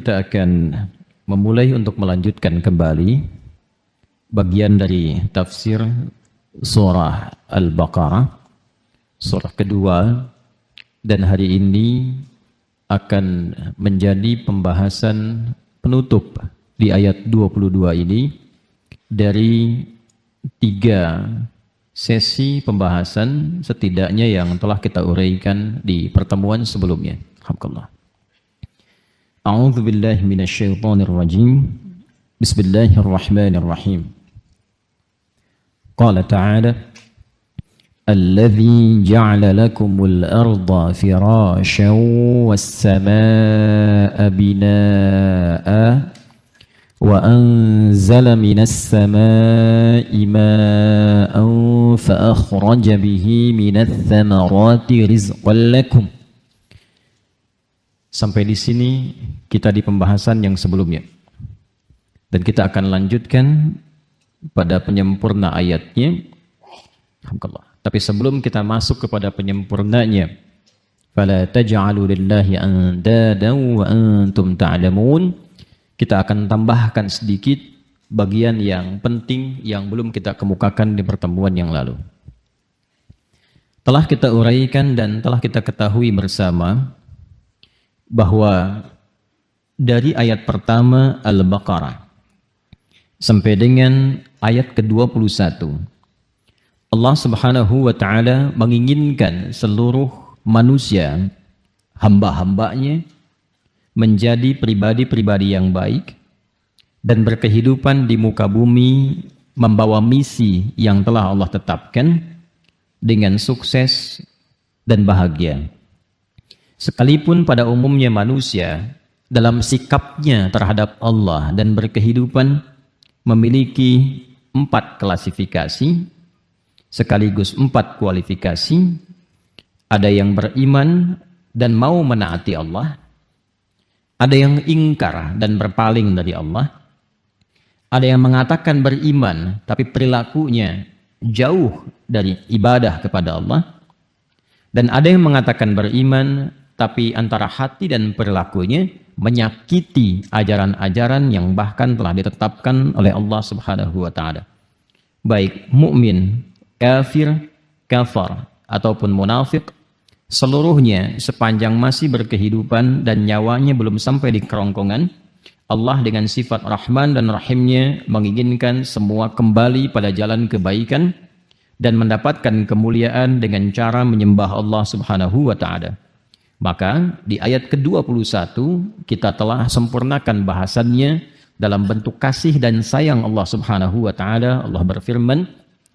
kita akan memulai untuk melanjutkan kembali bagian dari tafsir surah Al-Baqarah, surah kedua, dan hari ini akan menjadi pembahasan penutup di ayat 22 ini dari 3 sesi pembahasan setidaknya yang telah kita uraikan di pertemuan sebelumnya. Alhamdulillah. A'udzu billahi minasyaitonir rajim. Bismillahirrahmanirrahim. Qala ta'ala: Alladzi ja'ala lakumul arda firasyan was-samaa'a binaa'a wa anzala minas samaa'i maa'an fa akhraja bihi minats thamarati rizqan lakum. Sampai di sini kita di pembahasan yang sebelumnya. Dan kita akan lanjutkan pada penyempurna ayatnya. Alhamdulillah. Tapi sebelum kita masuk kepada penyempurnanya, fala taj'alu lillahi andadan wa antum ta'lamun. Kita akan tambahkan sedikit bagian yang penting yang belum kita kemukakan di pertemuan yang lalu. Telah kita uraikan dan telah kita ketahui bersama bahwa dari ayat pertama Al-Baqarah sampai dengan ayat ke-21, Allah Subhanahu wa ta'ala menginginkan seluruh manusia, hamba-hambanya, menjadi pribadi-pribadi yang baik dan berkehidupan di muka bumi membawa misi yang telah Allah tetapkan dengan sukses dan bahagia. Sekalipun pada umumnya manusia dalam sikapnya terhadap Allah dan berkehidupan memiliki 4 klasifikasi sekaligus 4 kualifikasi. Ada yang beriman dan mau menaati Allah, ada yang ingkar dan berpaling dari Allah, ada yang mengatakan beriman tapi perilakunya jauh dari ibadah kepada Allah, dan ada yang mengatakan beriman tapi antara hati dan perilakunya menyakiti ajaran-ajaran yang bahkan telah ditetapkan oleh Allah Subhanahu wa ta'ala. Baik mukmin, kafir, kafar ataupun munafik, seluruhnya sepanjang masih berkehidupan dan nyawanya belum sampai di kerongkongan, Allah dengan sifat Rahman dan Rahimnya menginginkan semua kembali pada jalan kebaikan dan mendapatkan kemuliaan dengan cara menyembah Allah Subhanahu wa ta'ala. Maka di ayat ke-21 kita telah sempurnakan bahasannya dalam bentuk kasih dan sayang Allah Subhanahu wa ta'ala. Allah berfirman,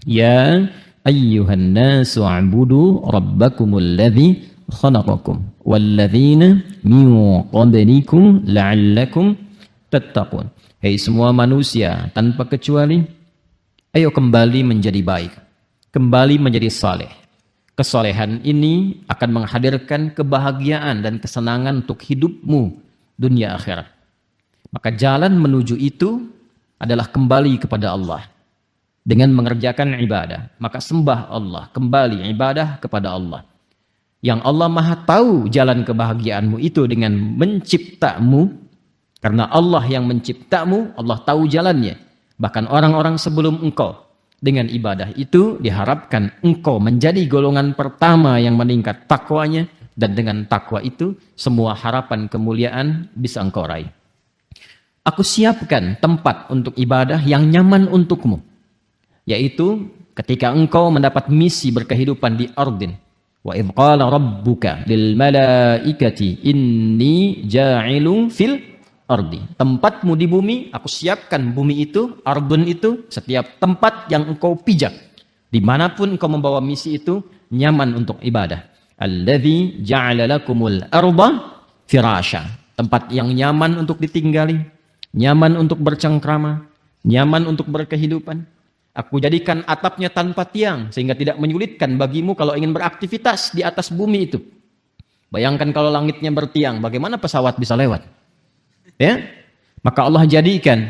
Ya ayyuhan nasu a'budu rabbakumul ladzi khalaqakum walladzina min qablikum la'allakum tattaqun. Hei semua manusia tanpa kecuali, ayo kembali menjadi baik, kembali menjadi saleh. Kesolehan ini akan menghadirkan kebahagiaan dan kesenangan untuk hidupmu dunia akhirat. Maka jalan menuju itu adalah kembali kepada Allah dengan mengerjakan ibadah. Maka sembah Allah, kembali ibadah kepada Allah. Yang Allah Maha tahu jalan kebahagiaanmu itu dengan menciptamu. Karena Allah yang menciptamu, Allah tahu jalannya. Bahkan orang-orang sebelum engkau. Dengan ibadah itu diharapkan engkau menjadi golongan pertama yang meningkat takwanya, dan dengan takwa itu semua harapan kemuliaan bisa engkau raih. Aku siapkan tempat untuk ibadah yang nyaman untukmu, yaitu ketika engkau mendapat misi berkehidupan di ardin. Wa idh qala rabbuka lil malaikati inni ja'ilun fil ardi. Tempatmu di bumi, aku siapkan bumi itu, ardun itu, setiap tempat yang engkau pijak, dimanapun engkau membawa misi itu, nyaman untuk ibadah. Alladzi ja'ala lakumul arda firasya. Tempat yang nyaman untuk ditinggali, nyaman untuk bercengkrama, nyaman untuk berkehidupan. Aku jadikan atapnya tanpa tiang, sehingga tidak menyulitkan bagimu kalau ingin beraktivitas di atas bumi itu. Bayangkan kalau langitnya bertiang, bagaimana pesawat bisa lewat? Ya, maka Allah jadikan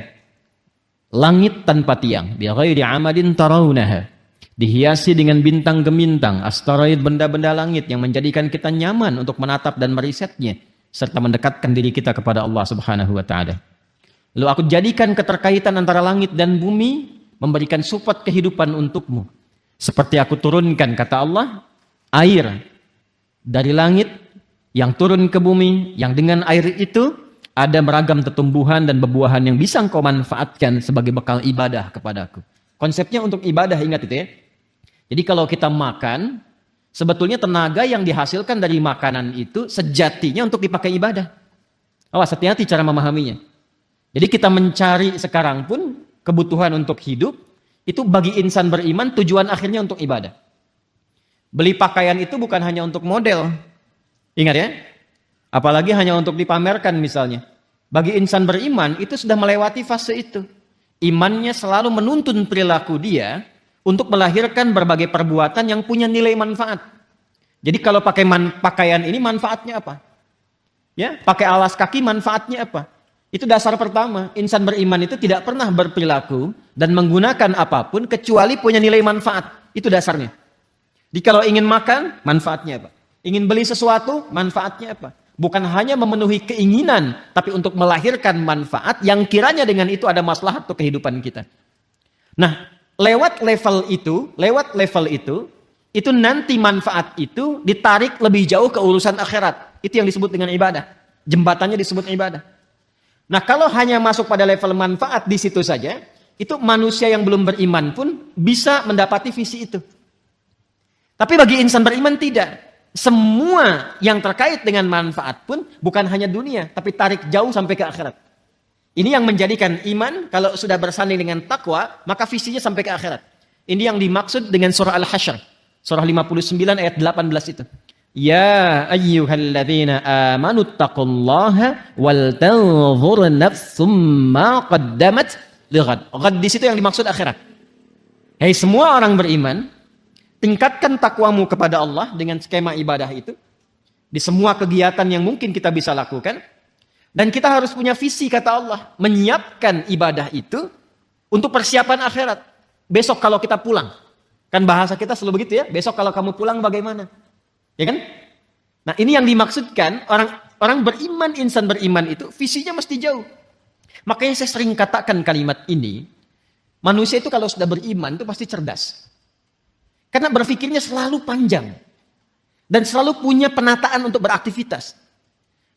langit tanpa tiang, bi ghairi amadin tarawunaha, dihiasi dengan bintang gemintang, asteroid, benda-benda langit yang menjadikan kita nyaman untuk menatap dan merisetnya, serta mendekatkan diri kita kepada Allah Subhanahu wa taala. Lalu aku jadikan keterkaitan antara langit dan bumi memberikan support kehidupan untukmu. Seperti aku turunkan, kata Allah, air dari langit yang turun ke bumi, yang dengan air itu ada beragam tumbuhan dan bebuahan yang bisa engkau manfaatkan sebagai bekal ibadah kepadaku. Konsepnya untuk ibadah, ingat itu ya. Jadi kalau kita makan, sebetulnya tenaga yang dihasilkan dari makanan itu sejatinya untuk dipakai ibadah. Awas, hati-hati cara memahaminya. Jadi kita mencari sekarang pun kebutuhan untuk hidup, itu bagi insan beriman tujuan akhirnya untuk ibadah. Beli pakaian itu bukan hanya untuk model. Ingat ya, apalagi hanya untuk dipamerkan misalnya. Bagi insan beriman itu sudah melewati fase itu. Imannya selalu menuntun perilaku dia untuk melahirkan berbagai perbuatan yang punya nilai manfaat. Jadi kalau pakai pakaian ini manfaatnya apa? Ya, pakai alas kaki manfaatnya apa? Itu dasar pertama. Insan beriman itu tidak pernah berperilaku dan menggunakan apapun kecuali punya nilai manfaat. Itu dasarnya. Jadi kalau ingin makan, manfaatnya apa? Ingin beli sesuatu, manfaatnya apa? Bukan hanya memenuhi keinginan, tapi untuk melahirkan manfaat yang kiranya dengan itu ada maslahat untuk kehidupan kita. Nah, lewat level itu nanti manfaat itu ditarik lebih jauh ke urusan akhirat. Itu yang disebut dengan ibadah. Jembatannya disebut ibadah. Nah, kalau hanya masuk pada level manfaat di situ saja, itu manusia yang belum beriman pun bisa mendapati visi itu. Tapi bagi insan beriman tidak. Semua yang terkait dengan manfaat pun bukan hanya dunia, tapi tarik jauh sampai ke akhirat. Ini yang menjadikan iman, kalau sudah bersanding dengan takwa, maka visinya sampai ke akhirat. Ini yang dimaksud dengan surah Al-Hasyr. Surah 59 ayat 18 itu. Ya ayyuhalladzina amanu taqullaha wal tanzur nafsum ma qaddamat lighad. Ghad di situ yang dimaksud akhirat. Hei semua orang beriman, tingkatkan takwamu kepada Allah dengan skema ibadah itu. Di semua kegiatan yang mungkin kita bisa lakukan. Dan kita harus punya visi, kata Allah. Menyiapkan ibadah itu untuk persiapan akhirat. Besok kalau kita pulang. Kan bahasa kita selalu begitu ya. Besok kalau kamu pulang bagaimana? Ya kan? Nah ini yang dimaksudkan. Orang beriman, insan beriman itu visinya mesti jauh. Makanya saya sering katakan kalimat ini. Manusia itu kalau sudah beriman itu pasti cerdas. Karena berpikirnya selalu panjang. Dan selalu punya penataan untuk beraktivitas.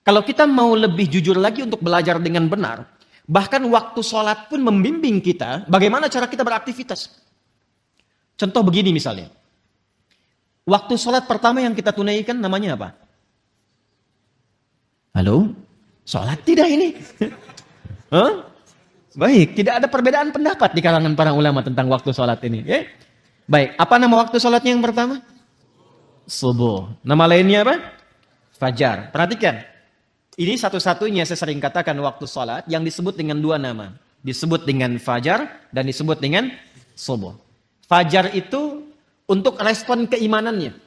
Kalau kita mau lebih jujur lagi untuk belajar dengan benar. Bahkan waktu sholat pun membimbing kita. Bagaimana cara kita beraktivitas. Contoh begini misalnya. Waktu sholat pertama yang kita tunaikan namanya apa? Halo? Sholat tidak ini? Huh? Baik, tidak ada perbedaan pendapat di kalangan para ulama tentang waktu sholat ini. Ya? Baik, apa nama waktu sholatnya yang pertama? Subuh. Nama lainnya apa? Fajar. Perhatikan. Ini satu-satunya saya sering katakan waktu sholat yang disebut dengan dua nama. Disebut dengan fajar dan disebut dengan subuh. Fajar itu untuk respon keimanannya.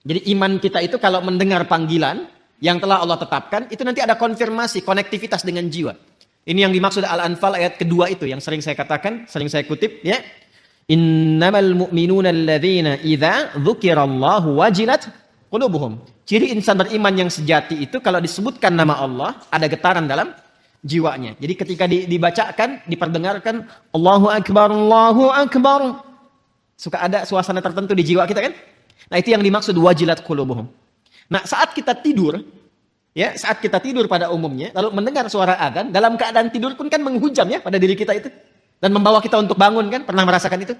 Jadi iman kita itu kalau mendengar panggilan yang telah Allah tetapkan, itu nanti ada konfirmasi, konektivitas dengan jiwa. Ini yang dimaksud Al-Anfal ayat kedua itu yang sering saya katakan, sering saya kutip ya. Innamal mu'minuna alladzina idza dzukirallahu wajilat qulubuhum. Ciri insan beriman yang sejati itu kalau disebutkan nama Allah ada getaran dalam jiwanya. Jadi ketika dibacakan, diperdengarkan Allahu akbar, suka ada suasana tertentu di jiwa kita kan? Nah, itu yang dimaksud wajilat qulubuhum. Nah, saat kita tidur pada umumnya lalu mendengar suara adzan, dalam keadaan tidur pun kan menghujam ya pada diri kita itu. Dan membawa kita untuk bangun kan? Pernah merasakan itu?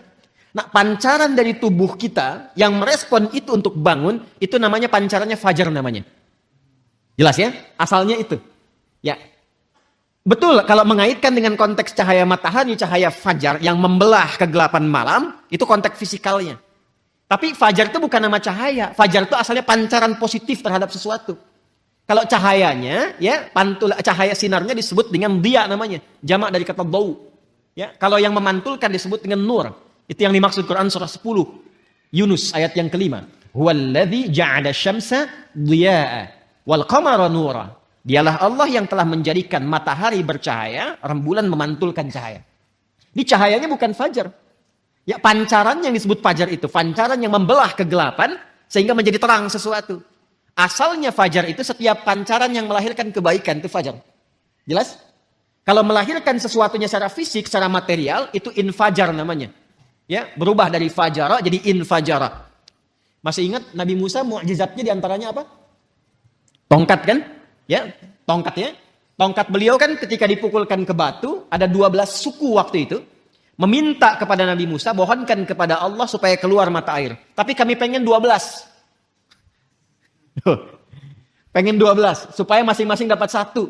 Nah, pancaran dari tubuh kita yang merespon itu untuk bangun, itu namanya pancarannya fajar namanya. Jelas ya? Asalnya itu. Ya. Betul, kalau mengaitkan dengan konteks cahaya matahari, cahaya fajar yang membelah kegelapan malam, itu konteks fisikalnya. Tapi fajar itu bukan nama cahaya. Fajar itu asalnya pancaran positif terhadap sesuatu. Kalau cahayanya, ya, cahaya sinarnya disebut dengan dia namanya. Jamak dari kata dau. Ya, kalau yang memantulkan disebut dengan nur. Itu yang dimaksud Quran surah 10. Yunus ayat yang kelima. Huwallazi ja'ala syamsa dhiya'a wal qamara nura. Dialah Allah yang telah menjadikan matahari bercahaya, rembulan memantulkan cahaya. Ini cahayanya bukan fajar. Ya, pancaran yang disebut fajar itu, pancaran yang membelah kegelapan sehingga menjadi terang sesuatu. Asalnya fajar itu setiap pancaran yang melahirkan kebaikan itu fajar. Jelas? Kalau melahirkan sesuatunya secara fisik, secara material, itu infajar namanya. Ya, berubah dari fajara jadi infajara. Masih ingat Nabi Musa mukjizatnya diantaranya apa? Tongkat kan? Ya, tongkatnya. Tongkat beliau kan ketika dipukulkan ke batu, ada 12 suku waktu itu. Meminta kepada Nabi Musa, mohonkan kepada Allah supaya keluar mata air. Tapi kami pengen 12. Pengen 12, supaya masing-masing dapat satu.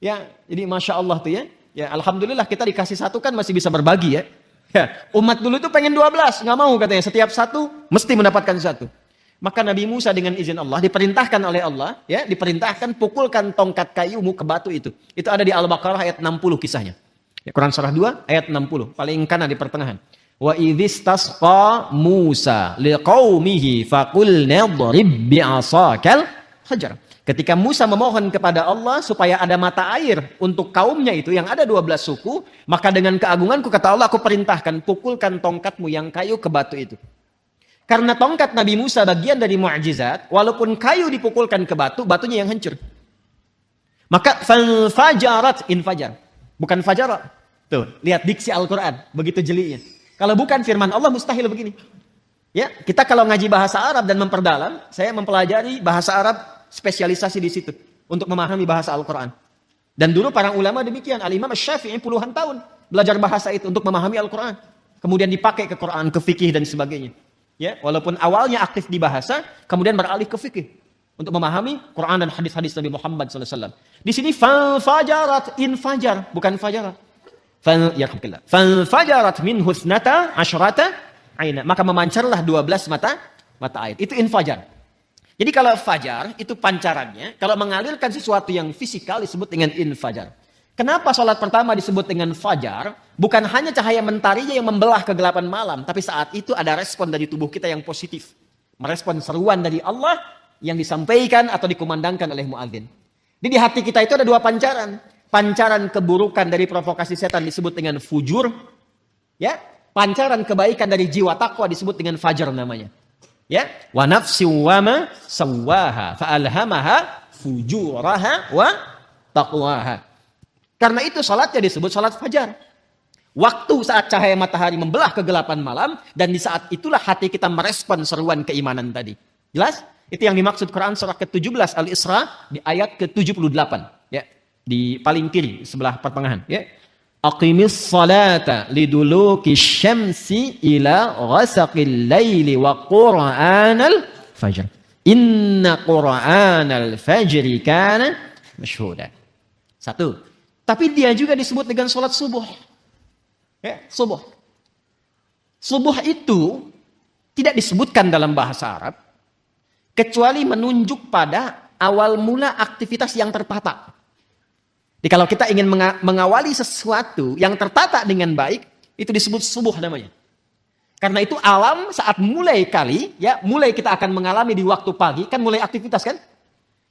Ya, jadi Masya Allah tuh ya. Ya, Alhamdulillah kita dikasih satu kan masih bisa berbagi ya. Ya, umat dulu tuh pengen 12, nggak mau katanya. Setiap satu mesti mendapatkan satu. Maka Nabi Musa dengan izin Allah diperintahkan oleh Allah, ya, diperintahkan pukulkan tongkat kayumu ke batu itu. Itu ada di Al-Baqarah ayat 60 kisahnya. Ya, Quran surah 2 ayat 60, paling kanan di pertengahan. Wa idzistasqa Musa liqaumihi faqul nadrib bi'asakal hajar. Ketika Musa memohon kepada Allah supaya ada mata air untuk kaumnya itu yang ada 12 suku, maka dengan keagunganku kata Allah, aku perintahkan pukulkan tongkatmu yang kayu ke batu itu. Karena tongkat Nabi Musa bagian dari mu'jizat, walaupun kayu dipukulkan ke batu, batunya yang hancur. Maka fajarat infajar, bukan fajarat. Tuh, lihat diksi Al-Qur'an, begitu jelinya. Kalau bukan firman Allah mustahil begini. Ya, kita kalau ngaji bahasa Arab dan memperdalam, saya mempelajari bahasa Arab spesialisasi di situ untuk memahami bahasa Al-Quran. Dan dulu para ulama demikian, Al-Imam Asy-Syafi'i puluhan tahun belajar bahasa itu untuk memahami Al-Quran. Kemudian dipakai ke Quran, ke fikih dan sebagainya. Ya, walaupun awalnya aktif di bahasa, kemudian beralih ke fikih untuk memahami Quran dan hadis-hadis Nabi Muhammad SAW. Di sini fajarat infajar, bukan fajarat. Fajarat min husnata asyrata aina. Maka memancarlah 12 mata air. Itu infajar. Jadi kalau fajar itu pancarannya, kalau mengalirkan sesuatu yang fisikal disebut dengan infajar. Kenapa sholat pertama disebut dengan fajar? Bukan hanya cahaya mentarinya yang membelah kegelapan malam, tapi saat itu ada respon dari tubuh kita yang positif. Merespon seruan dari Allah yang disampaikan atau dikumandangkan oleh muadzin. Jadi di hati kita itu ada 2 pancaran. Pancaran keburukan dari provokasi setan disebut dengan fujur. Ya, pancaran kebaikan dari jiwa takwa disebut dengan fajar namanya. Ya, wa nafsi wa ma sawaha fa alhamaha fujuraha wa taqwaha. Karena itu salatnya disebut salat fajar. Waktu saat cahaya matahari membelah kegelapan malam dan di saat itulah hati kita merespon seruan keimanan tadi. Jelas? Itu yang dimaksud Quran surah ke-17 Al-Isra di ayat ke-78, ya. Di paling kiri sebelah pertengahan, ya. Aqimis salata liduluki syamsi ila ghasaqil laili wa qur'anal fajr. Inna qur'anal fajri kana masyhuda. 1. Tapi dia juga disebut dengan salat subuh. Ya, subuh. Subuh itu tidak disebutkan dalam bahasa Arab kecuali menunjuk pada awal mula aktivitas yang tertata. Jadi kalau kita ingin mengawali sesuatu yang tertata dengan baik, itu disebut subuh namanya. Karena itu alam saat mulai kita akan mengalami di waktu pagi, kan mulai aktivitas kan?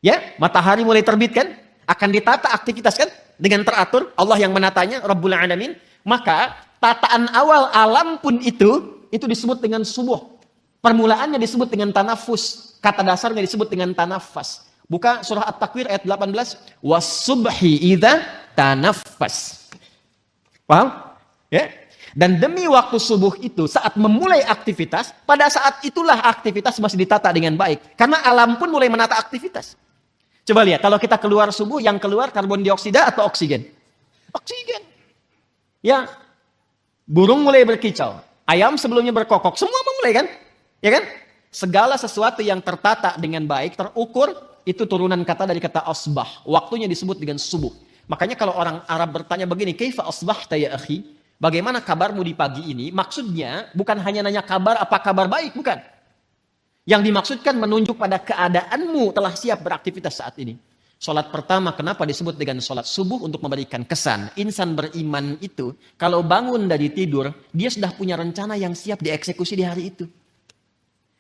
Ya, matahari mulai terbit kan? Akan ditata aktivitas kan? Dengan teratur, Allah yang menatanya, Rabbul Alamin. Maka tataan awal alam pun itu disebut dengan subuh. Permulaannya disebut dengan tanafus. Kata dasarnya disebut dengan tanafas. Buka surah At-Takwir ayat 18. Was-subhi idza tanaffas. Paham? Ya. Dan demi waktu subuh itu saat memulai aktivitas, pada saat itulah aktivitas masih ditata dengan baik. Karena alam pun mulai menata aktivitas. Coba lihat, kalau kita keluar subuh, yang keluar karbon dioksida atau oksigen? Oksigen. Ya. Burung mulai berkicau. Ayam sebelumnya berkokok. Semua memulai kan? Ya kan? Segala sesuatu yang tertata dengan baik, terukur, itu turunan kata dari kata asbah. Waktunya disebut dengan subuh. Makanya kalau orang Arab bertanya begini, kaifa asbahta ya akhi? Bagaimana kabarmu di pagi ini? Maksudnya bukan hanya nanya kabar, apa kabar baik, bukan. Yang dimaksudkan menunjuk pada keadaanmu telah siap beraktivitas saat ini. Salat pertama kenapa disebut dengan salat subuh? Untuk memberikan kesan. Insan beriman itu kalau bangun dari tidur, dia sudah punya rencana yang siap dieksekusi di hari itu.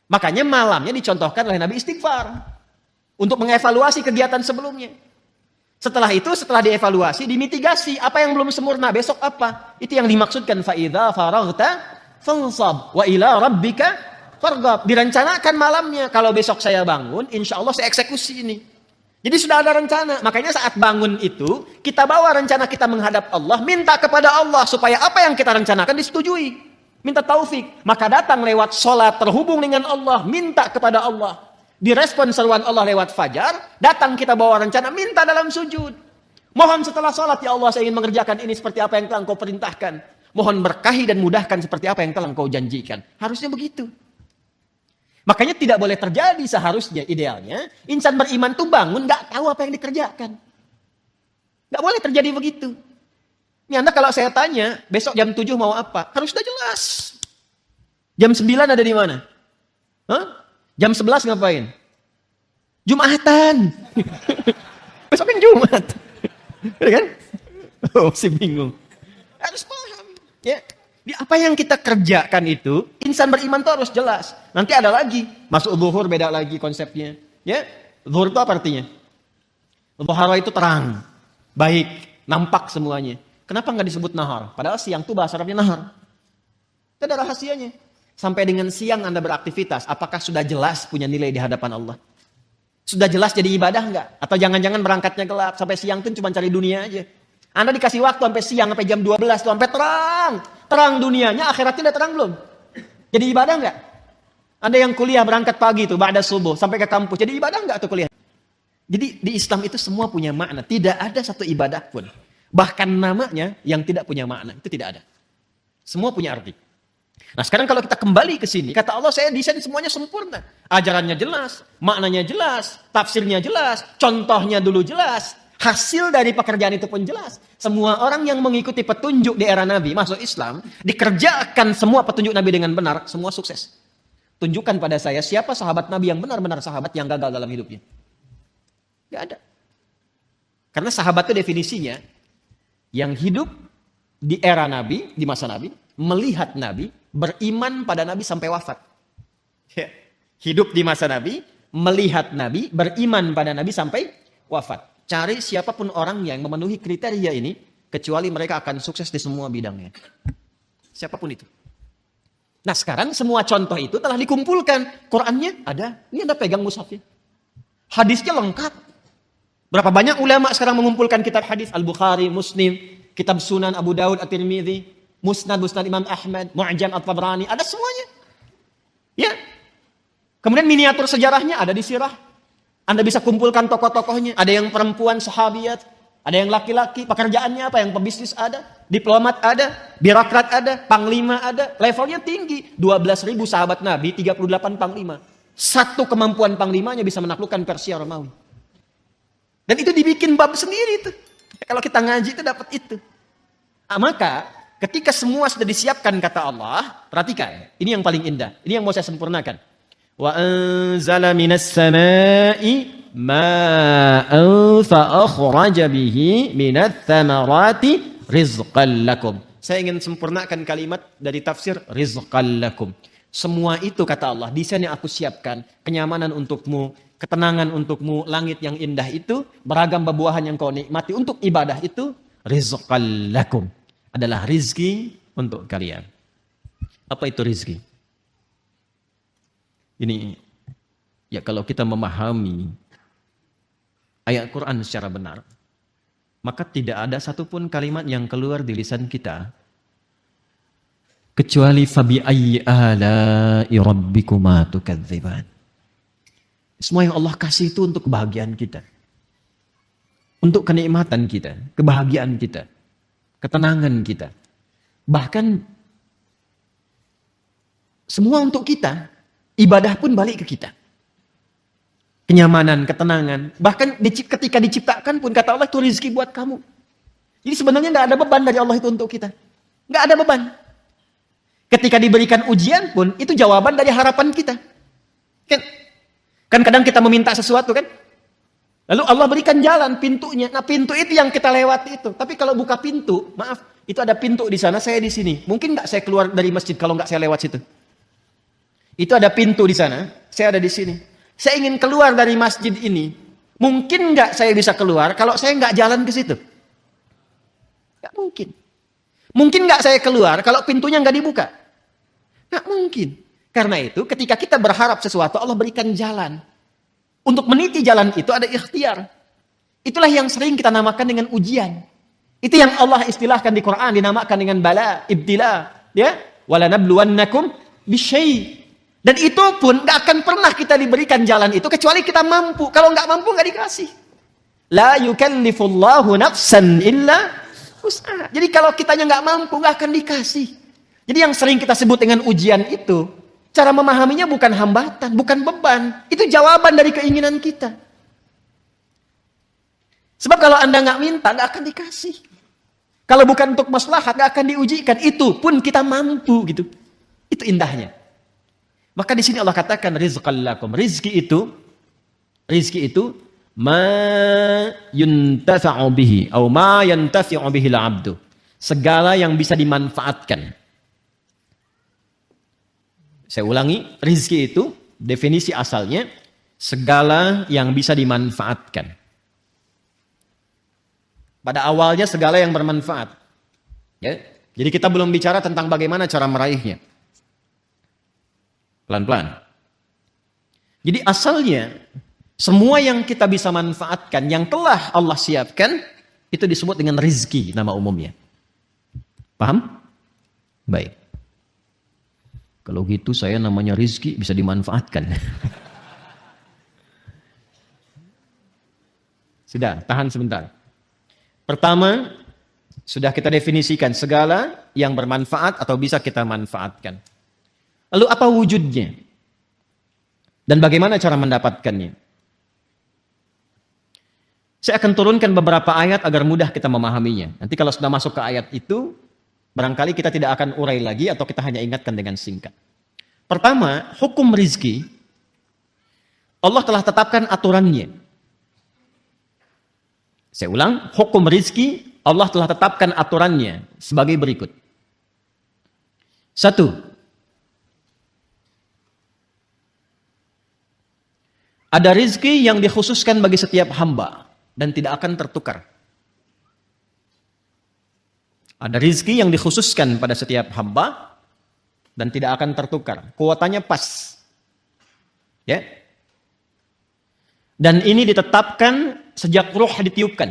Makanya malamnya dicontohkan oleh Nabi istighfar. Untuk mengevaluasi kegiatan sebelumnya. Setelah itu, setelah dievaluasi, dimitigasi. Apa yang belum sempurna, besok apa? Itu yang dimaksudkan. فَإِذَا فَرَغْتَ فَانْصَبْ وَإِلَىٰ رَبِّكَ Farghab, direncanakan malamnya. Kalau besok saya bangun, insya Allah saya eksekusi ini. Jadi sudah ada rencana. Makanya saat bangun itu, kita bawa rencana kita menghadap Allah, minta kepada Allah supaya apa yang kita rencanakan disetujui. Minta taufik. Maka datang lewat sholat, terhubung dengan Allah, minta kepada Allah. Direspon seruan Allah lewat fajar, datang kita bawa rencana, minta dalam sujud. Mohon setelah sholat, ya Allah, saya ingin mengerjakan ini seperti apa yang telah Engkau perintahkan. Mohon berkahi dan mudahkan seperti apa yang telah Engkau janjikan. Harusnya begitu. Makanya tidak boleh terjadi seharusnya, idealnya. Insan beriman tuh bangun, gak tahu apa yang dikerjakan. Gak boleh terjadi begitu. Ini Anda kalau saya tanya, besok jam 7 mau apa? Harus sudah jelas. Jam 9 ada di mana? Hah? Jam 11 ngapain? Jumatan. Besok kan Jumat. Kan? Oh, si bingung. Harus paham. Ya. Di apa yang kita kerjakan itu, insan beriman itu harus jelas. Nanti ada lagi. Masuk zuhur beda lagi konsepnya. Ya, zuhur itu apa artinya? Zuhara itu terang. Baik. Nampak semuanya. Kenapa nggak disebut nahar? Padahal siang itu bahasa Arabnya nahar. Itu ada rahasianya. Sampai dengan siang Anda beraktivitas. Apakah sudah jelas punya nilai di hadapan Allah? Sudah jelas jadi ibadah nggak? Atau jangan-jangan berangkatnya gelap. Sampai siang itu cuma cari dunia aja. Anda dikasih waktu sampai siang, sampai jam 12, sampai terang. Terang dunianya, akhiratnya udah terang belum? Jadi ibadah nggak? Anda yang kuliah berangkat pagi itu, ba'da subuh, sampai ke kampus. Jadi ibadah nggak tuh kuliah? Jadi di Islam itu semua punya makna. Tidak ada satu ibadah pun. Bahkan namanya yang tidak punya makna. Itu tidak ada. Semua punya arti. Nah sekarang kalau kita kembali ke sini, kata Allah saya desain semuanya sempurna. Ajarannya jelas, maknanya jelas, tafsirnya jelas, contohnya dulu jelas. Hasil dari pekerjaan itu pun jelas. Semua orang yang mengikuti petunjuk di era Nabi, masuk Islam, dikerjakan semua petunjuk Nabi dengan benar, semua sukses. Tunjukkan pada saya siapa sahabat Nabi yang benar-benar sahabat yang gagal dalam hidupnya. Gak ada. Karena sahabat itu definisinya, yang hidup di era Nabi, di masa Nabi, melihat Nabi, beriman pada Nabi sampai wafat. Hidup di masa Nabi, melihat Nabi, beriman pada Nabi sampai wafat. Cari siapapun orang yang memenuhi kriteria ini, kecuali mereka akan sukses di semua bidangnya. Siapapun itu. Nah sekarang semua contoh itu telah dikumpulkan. Qurannya ada. Ini Anda pegang mushafnya. Hadisnya lengkap. Berapa banyak ulama sekarang mengumpulkan kitab hadis. Al-Bukhari, Muslim, kitab Sunan Abu Daud, At-Tirmidzi, Musnad Imam Ahmad, Mu'jam At-Tabrani. Ada semuanya. Ya. Kemudian miniatur sejarahnya ada di sirah. Anda bisa kumpulkan tokoh-tokohnya. Ada yang perempuan sahabiat, ada yang laki-laki. Pekerjaannya apa? Yang pebisnis ada, diplomat ada, birokrat ada, panglima ada. Levelnya tinggi. 12.000 sahabat Nabi, 38 panglima. Satu kemampuan panglimanya bisa menaklukkan Persia Romawi. Dan itu dibikin bab sendiri itu. Kalau kita ngaji itu dapat itu. Nah, maka ketika semua sudah disiapkan kata Allah, perhatikan. Ini yang paling indah. Ini yang mau saya sempurnakan. Wa anzala minas samai ma'an fa akhraja bihi minats thamarati rizqan lakum. Saya ingin sempurnakan kalimat dari tafsir rizqan lakum. Semua itu kata Allah, desain yang aku siapkan, kenyamanan untukmu, ketenangan untukmu, langit yang indah itu, beragam buah-buahan yang kau nikmati untuk ibadah itu, rizqan lakum. Adalah rizki untuk kalian. Apa itu rizki? Ini, ya kalau kita memahami ayat Quran secara benar, maka tidak ada satupun kalimat yang keluar di lisan kita, kecuali fabi ayyi ala'i rabbikuma tukadziban. Semua yang Allah kasih itu untuk kebahagiaan kita. Untuk kenikmatan kita, kebahagiaan kita, ketenangan kita. Bahkan semua untuk kita. Ibadah pun balik ke kita. Kenyamanan, ketenangan. Bahkan ketika diciptakan pun kata Allah itu rezeki buat kamu. Jadi sebenarnya gak ada beban dari Allah itu untuk kita. Gak ada beban. Ketika diberikan ujian pun itu jawaban dari harapan kita. Kan kadang kita meminta sesuatu kan. Lalu Allah berikan jalan, pintunya. Nah pintu itu yang kita lewati itu. Tapi kalau buka pintu, maaf, itu ada pintu di sana, saya di sini. Mungkin gak saya keluar dari masjid kalau gak saya lewat situ? Itu ada pintu di sana, saya ada di sini. Saya ingin keluar dari masjid ini. Mungkin nggak saya bisa keluar kalau saya nggak jalan ke situ? Nggak mungkin. Mungkin nggak saya keluar kalau pintunya nggak dibuka? Nggak mungkin. Karena itu ketika kita berharap sesuatu, Allah berikan jalan. Untuk meniti jalan itu ada ikhtiar. Itulah yang sering kita namakan dengan ujian. Itu yang Allah istilahkan di Quran, dinamakan dengan bala, ibtila. Ya, walanabluwannakum bisyai'. Dan itu pun gak akan pernah kita diberikan jalan itu kecuali kita mampu. Kalau gak mampu gak dikasih. La yukallifullahu nafsan illa wus'aha. Jadi kalau kitanya gak mampu gak akan dikasih. Jadi yang sering kita sebut dengan ujian itu, cara memahaminya bukan hambatan, bukan beban. Itu jawaban dari keinginan kita. Sebab kalau Anda nggak minta, nggak akan dikasih. Kalau bukan untuk maslahat, nggak akan diujikan. Itu pun kita mampu gitu. Itu indahnya. Maka di sini Allah katakan rizqan lakum. Rizki itu ma yuntafa'u bihi atau ma yantafi'u bihi al-'abdu. Segala yang bisa dimanfaatkan. Saya ulangi, rizki itu definisi asalnya segala yang bisa dimanfaatkan. Pada awalnya segala yang bermanfaat. Ya. Jadi kita belum bicara tentang bagaimana cara meraihnya. Pelan-pelan. Jadi asalnya semua yang kita bisa manfaatkan, yang telah Allah siapkan, itu disebut dengan rizki nama umumnya. Paham? Baik. Kalau gitu saya namanya rizki bisa dimanfaatkan. Sudah, tahan sebentar. Pertama, sudah kita definisikan segala yang bermanfaat atau bisa kita manfaatkan. Lalu apa wujudnya? Dan bagaimana cara mendapatkannya? Saya akan turunkan beberapa ayat agar mudah kita memahaminya. Nanti kalau sudah masuk ke ayat itu, barangkali kita tidak akan urai lagi atau kita hanya ingatkan dengan singkat. Pertama, hukum rizki, Allah telah tetapkan aturannya. Saya ulang, hukum rizki Allah telah tetapkan aturannya sebagai berikut. 1. Ada rizki yang dikhususkan bagi setiap hamba dan tidak akan tertukar. Ada rizki yang dikhususkan pada setiap hamba dan tidak akan tertukar. Kuotanya pas. Ya. Dan ini ditetapkan sejak ruh ditiupkan.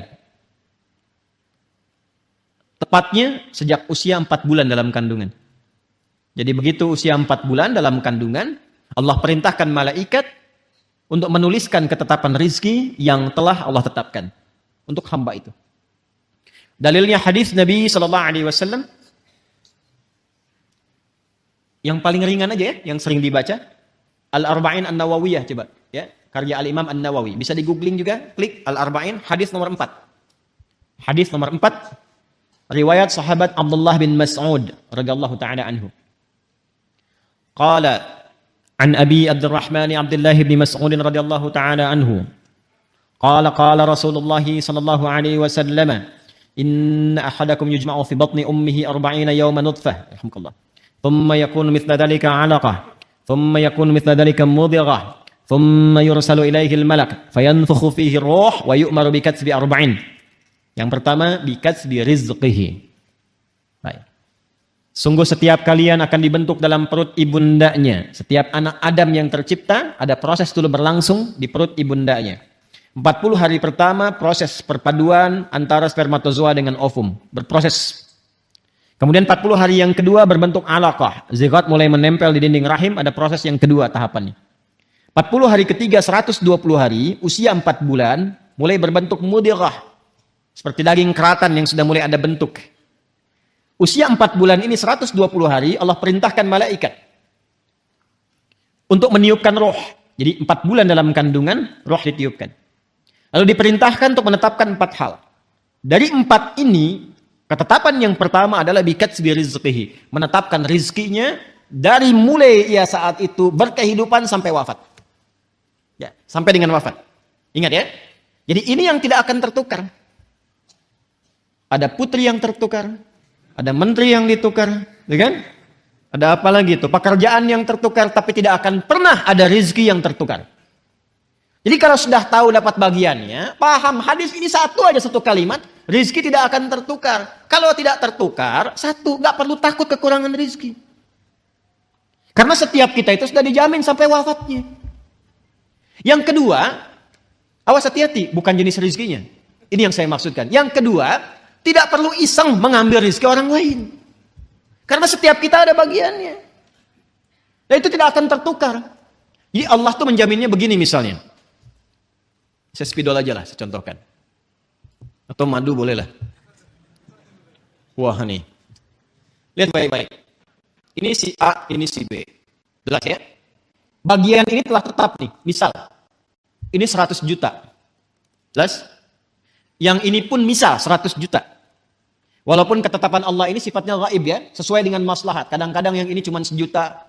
Tepatnya sejak usia 4 bulan dalam kandungan. Jadi begitu usia 4 bulan dalam kandungan, Allah perintahkan malaikat untuk menuliskan ketetapan rizki yang telah Allah tetapkan untuk hamba itu. Dalilnya hadis Nabi SAW yang paling ringan aja ya, yang sering dibaca, Al-Arba'in An-Nawawiyah, coba ya. Karya Al-Imam An-Nawawi. Bisa di googling juga, klik Al-Arba'in, hadis nomor 4. Hadis nomor 4, riwayat sahabat Abdullah bin Mas'ud radhiyallahu ta'ala anhu. Qala an Abi Abdurrahman Abdullah bin Mas'ud radhiyallahu ta'ala anhu. Qala Rasulullah sallallahu alaihi wasallam, inna ahadakum yujma'u fi batni ummihi 40 yawman nutfah. Alhamdulillah. Thumma yakunu mithla dhalika 'alaqah. Thumma yakunu mithla dhalika mudghah. ثم يرسل إليه الملك فينفخ فيه الروح ويؤمر بكتب 40. Yang pertama, bikatbi rizqihi. Baik. Sungguh setiap kalian akan dibentuk dalam perut ibundanya. Setiap anak Adam yang tercipta, ada proses dulu berlangsung di perut ibundanya. 40 hari pertama proses perpaduan antara spermatozoa dengan ovum. Berproses. Kemudian 40 hari yang kedua berbentuk alaqah. Zigot mulai menempel di dinding rahim, ada proses yang kedua tahapannya. 40 hari ketiga, 120 hari, usia 4 bulan, mulai berbentuk mudghah. Seperti daging keratan yang sudah mulai ada bentuk. Usia 4 bulan ini, 120 hari, Allah perintahkan malaikat untuk meniupkan roh. Jadi 4 bulan dalam kandungan, roh ditiupkan. Lalu diperintahkan untuk menetapkan 4 hal. Dari 4 ini, ketetapan yang pertama adalah bikatbi rizqihi. Menetapkan rizkinya dari mulai ia saat itu berkehidupan sampai wafat. Ya, sampai dengan wafat. Ingat ya. Jadi ini yang tidak akan tertukar. Ada putri yang tertukar, ada menteri yang ditukar, ya kan? Ada apa lagi itu? Pekerjaan yang tertukar, tapi tidak akan pernah ada rezeki yang tertukar. Jadi kalau sudah tahu dapat bagiannya, paham hadis ini satu kalimat, rezeki tidak akan tertukar. Kalau tidak tertukar, satu, nggak perlu takut kekurangan rezeki. Karena setiap kita itu sudah dijamin sampai wafatnya. Yang kedua, awas hati-hati, bukan jenis rezekinya. Ini yang saya maksudkan. Yang kedua, tidak perlu iseng mengambil rezeki orang lain. Karena setiap kita ada bagiannya. Dan itu tidak akan tertukar. Jadi Allah tuh menjaminnya begini misalnya. Saya spidol aja lah, saya contohkan. Atau madu boleh lah. Wah nih. Lihat baik-baik. Ini si A, ini si B. Jelas ya? Bagian ini telah tetap nih. Misal, ini 100 juta. Jelas? Yang ini pun misal 100 juta. Walaupun ketetapan Allah ini sifatnya gaib ya, sesuai dengan maslahat. Kadang-kadang yang ini cuma 1 juta.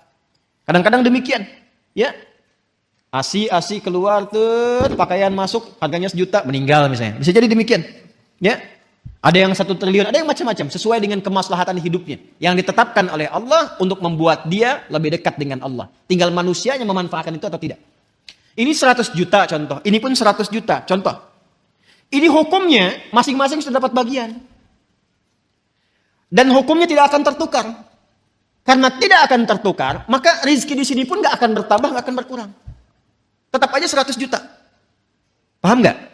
Kadang-kadang demikian. Ya. Asi keluar tuh, pakaian masuk, harganya 1 juta, meninggal misalnya. Bisa jadi demikian. Ya. Ada yang 1 triliun, ada yang macam-macam sesuai dengan kemaslahatan hidupnya yang ditetapkan oleh Allah untuk membuat dia lebih dekat dengan Allah. Tinggal manusianya memanfaatkan itu atau tidak. Ini 100 juta contoh, ini pun 100 juta contoh. Ini hukumnya masing-masing sudah dapat bagian. Dan hukumnya tidak akan tertukar. Karena tidak akan tertukar, maka rezeki di sini pun nggak akan bertambah, nggak akan berkurang. Tetap aja 100 juta. Paham nggak?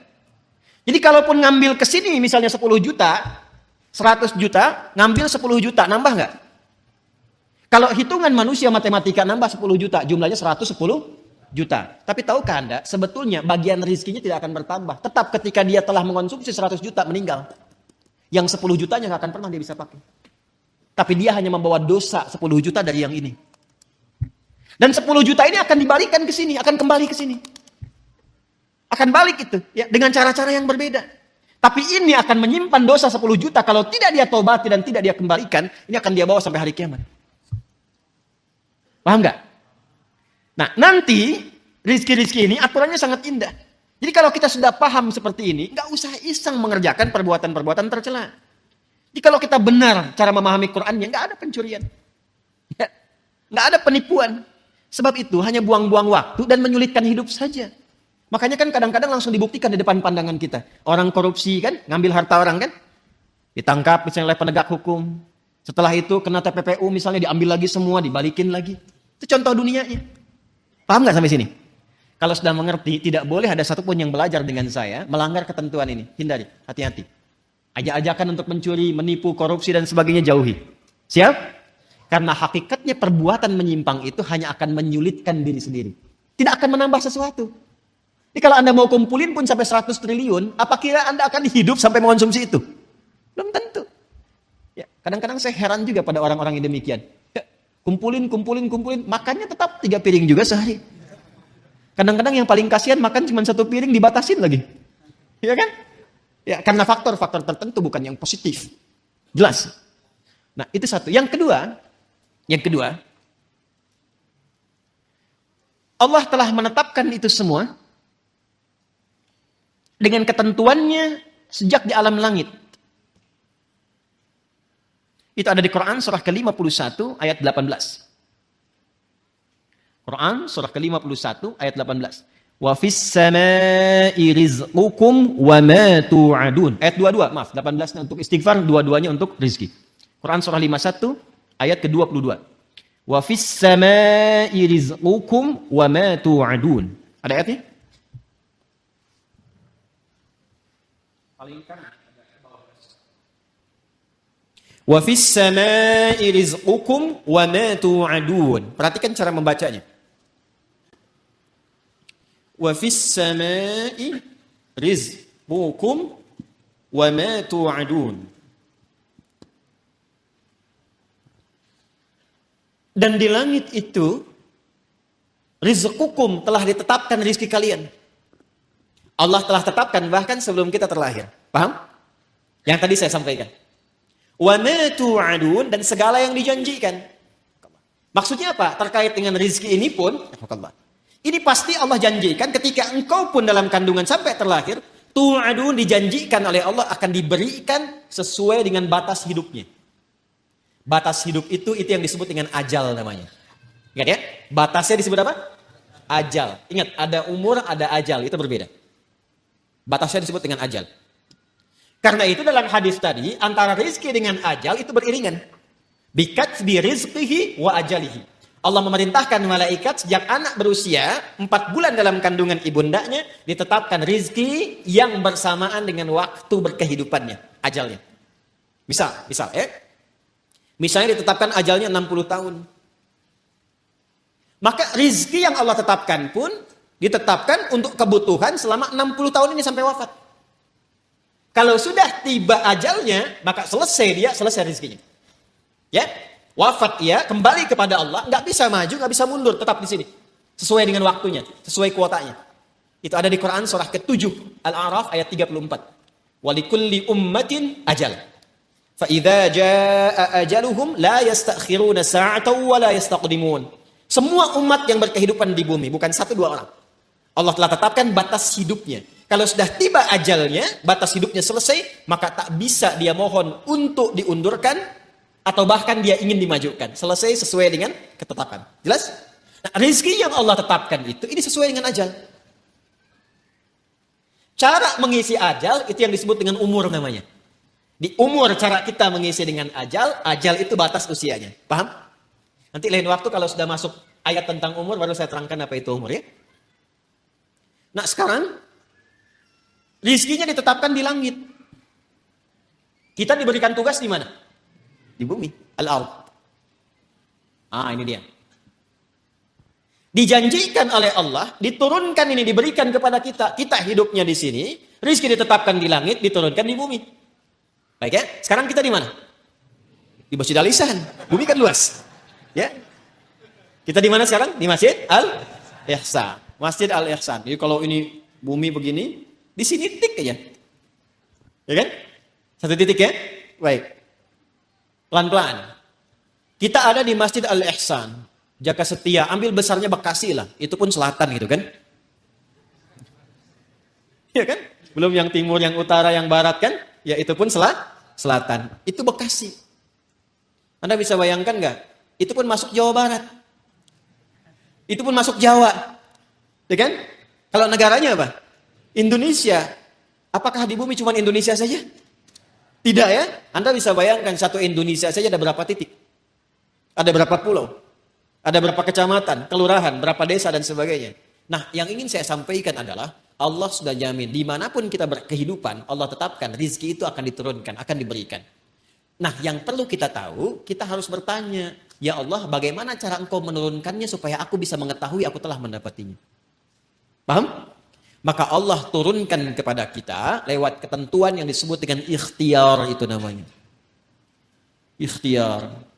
Jadi kalaupun ngambil ke sini misalnya 10 juta, 100 juta, ngambil 10 juta, nambah nggak? Kalau hitungan manusia matematika nambah 10 juta, jumlahnya 110 juta. Tapi tahukah Anda, sebetulnya bagian rezekinya tidak akan bertambah. Tetap ketika dia telah mengonsumsi 100 juta, meninggal. Yang 10 jutanya nggak akan pernah dia bisa pakai. Tapi dia hanya membawa dosa 10 juta dari yang ini. Dan 10 juta ini akan dibalikan ke sini, akan kembali ke sini. Akan balik itu ya dengan cara-cara yang berbeda. Tapi ini akan menyimpan dosa 10 juta kalau tidak dia tobati dan tidak dia kembalikan, ini akan dia bawa sampai hari kiamat. Paham nggak? Nah, nanti rizki-rizki ini aturannya sangat indah. Jadi kalau kita sudah paham seperti ini, nggak usah iseng mengerjakan perbuatan-perbuatan tercela. Jadi kalau kita benar cara memahami Qur'annya, nggak ada pencurian. Ya, nggak ada penipuan. Sebab itu hanya buang-buang waktu dan menyulitkan hidup saja. Makanya kan kadang-kadang langsung dibuktikan di depan pandangan kita. Orang korupsi kan, ngambil harta orang kan, ditangkap misalnya oleh penegak hukum. Setelah itu kena TPPU misalnya diambil lagi semua, dibalikin lagi. Itu contoh dunianya. Paham nggak sampai sini? Kalau sudah mengerti, tidak boleh ada satupun yang belajar dengan saya melanggar ketentuan ini. Hindari, hati-hati. Ajak-ajakan untuk mencuri, menipu, korupsi dan sebagainya jauhi. Siap? Karena hakikatnya perbuatan menyimpang itu hanya akan menyulitkan diri sendiri. Tidak akan menambah sesuatu. Jadi kalau Anda mau kumpulin pun sampai 100 triliun, apa kira Anda akan hidup sampai mengonsumsi itu? Belum tentu. Ya, kadang-kadang saya heran juga pada orang-orang yang demikian. Ya, kumpulin, makannya tetap 3 piring juga sehari. Kadang-kadang yang paling kasihan makan cuma 1 piring dibatasin lagi. Iya kan? Ya, karena faktor-faktor tertentu bukan yang positif. Jelas. Nah, itu satu. Yang kedua, Allah telah menetapkan itu semua dengan ketentuannya sejak di alam langit. Itu ada di Quran surah ke-51 ayat 18. Quran surah ke-51 ayat 18. Wa fis samai rizqukum wa ma tu'adun. Ayat 22, maaf, 18 untuk istighfar, 22-nya untuk rezeki. Quran surah 51 ayat ke-22. Wa fis samai rizqukum wa ma tu'adun. Ada ayatnya? Paling kanan. Wa fis samai rizqukum wa ma tu'adun. Perhatikan cara membacanya. Wa fis samai rizqukum wa ma tu'adun. Dan di langit itu rizqukum telah ditetapkan rizki kalian. Allah telah tetapkan bahkan sebelum kita terlahir. Paham? Yang tadi saya sampaikan. Wa ma tu'adun, dan segala yang dijanjikan. Maksudnya apa? Terkait dengan rizki ini pun, ini pasti Allah janjikan ketika engkau pun dalam kandungan sampai terlahir, tu'adun dijanjikan oleh Allah akan diberikan sesuai dengan batas hidupnya. Batas hidup itu yang disebut dengan ajal namanya. Ingat ya? Batasnya disebut apa? Ajal. Ingat, ada umur, ada ajal, itu berbeda. Batasnya disebut dengan ajal. Karena itu dalam hadis tadi, antara rizki dengan ajal itu beriringan. Bikatsbi rizqihi wa ajalihi. Allah memerintahkan malaikat sejak anak berusia 4 bulan dalam kandungan ibundanya ditetapkan rizki yang bersamaan dengan waktu berkehidupannya, ajalnya. Misal ya. Misalnya ditetapkan ajalnya 60 tahun. Maka rizki yang Allah tetapkan pun ditetapkan untuk kebutuhan selama 60 tahun ini sampai wafat. Kalau sudah tiba ajalnya, maka selesai rizkinya. Ya, wafat kembali kepada Allah, nggak bisa maju, nggak bisa mundur, tetap di sini. Sesuai dengan waktunya, sesuai kuotanya. Itu ada di Quran surah ke-7, Al-A'raf ayat 34. Walikulli ummatin ajal. Fa idza jaa ajaluhum la yastakhiruna sa'atan wa la yastaqdimun. Semua umat yang berkehidupan di bumi, bukan 1-2 orang. Allah telah tetapkan batas hidupnya. Kalau sudah tiba ajalnya, batas hidupnya selesai, maka tak bisa dia mohon untuk diundurkan atau bahkan dia ingin dimajukan. Selesai sesuai dengan ketetapan. Jelas? Nah, rezeki yang Allah tetapkan itu, ini sesuai dengan ajal. Cara mengisi ajal, itu yang disebut dengan umur namanya. Di umur cara kita mengisi dengan ajal itu batas usianya. Paham? Nanti lain waktu kalau sudah masuk ayat tentang umur, baru saya terangkan apa itu umur ya. Nah sekarang, rizkinya ditetapkan di langit. Kita diberikan tugas di mana? Di bumi, al-ard. Ini dia. Dijanjikan oleh Allah, diturunkan ini, diberikan kepada kita. Kita hidupnya di sini, rizki ditetapkan di langit, diturunkan di bumi. Baik ya, sekarang kita di mana? Di Masjid Al-Ihsan. Bumi kan luas. Ya. Kita di mana sekarang? Di Masjid Al-Ihsan. Masjid Al-Ihsan. Jadi kalau ini bumi begini, di sini titik aja. Ya kan? 1 titik ya? Baik. Pelan-pelan. Kita ada di Masjid Al-Ihsan. Jaka Setia, ambil besarnya Bekasi lah. Itu pun selatan gitu kan? Ya kan? Belum yang timur, yang utara, yang barat kan? Ya itu pun selatan. Itu Bekasi. Anda bisa bayangkan nggak? Itu pun masuk Jawa Barat. Itu pun masuk Jawa. Ya kan? Kalau negaranya apa? Indonesia. Apakah di bumi cuma Indonesia saja? Tidak ya? Anda bisa bayangkan satu Indonesia saja ada berapa titik? Ada berapa pulau? Ada berapa kecamatan, kelurahan, berapa desa dan sebagainya. Nah, yang ingin saya sampaikan adalah Allah sudah jamin dimanapun kita berkehidupan, Allah tetapkan rizki itu akan diturunkan, akan diberikan. Nah, yang perlu kita tahu, kita harus bertanya, ya Allah, bagaimana cara Engkau menurunkannya supaya aku bisa mengetahui aku telah mendapatinya? Paham? Maka Allah turunkan kepada kita lewat ketentuan yang disebut dengan ikhtiar, itu namanya. Ikhtiar.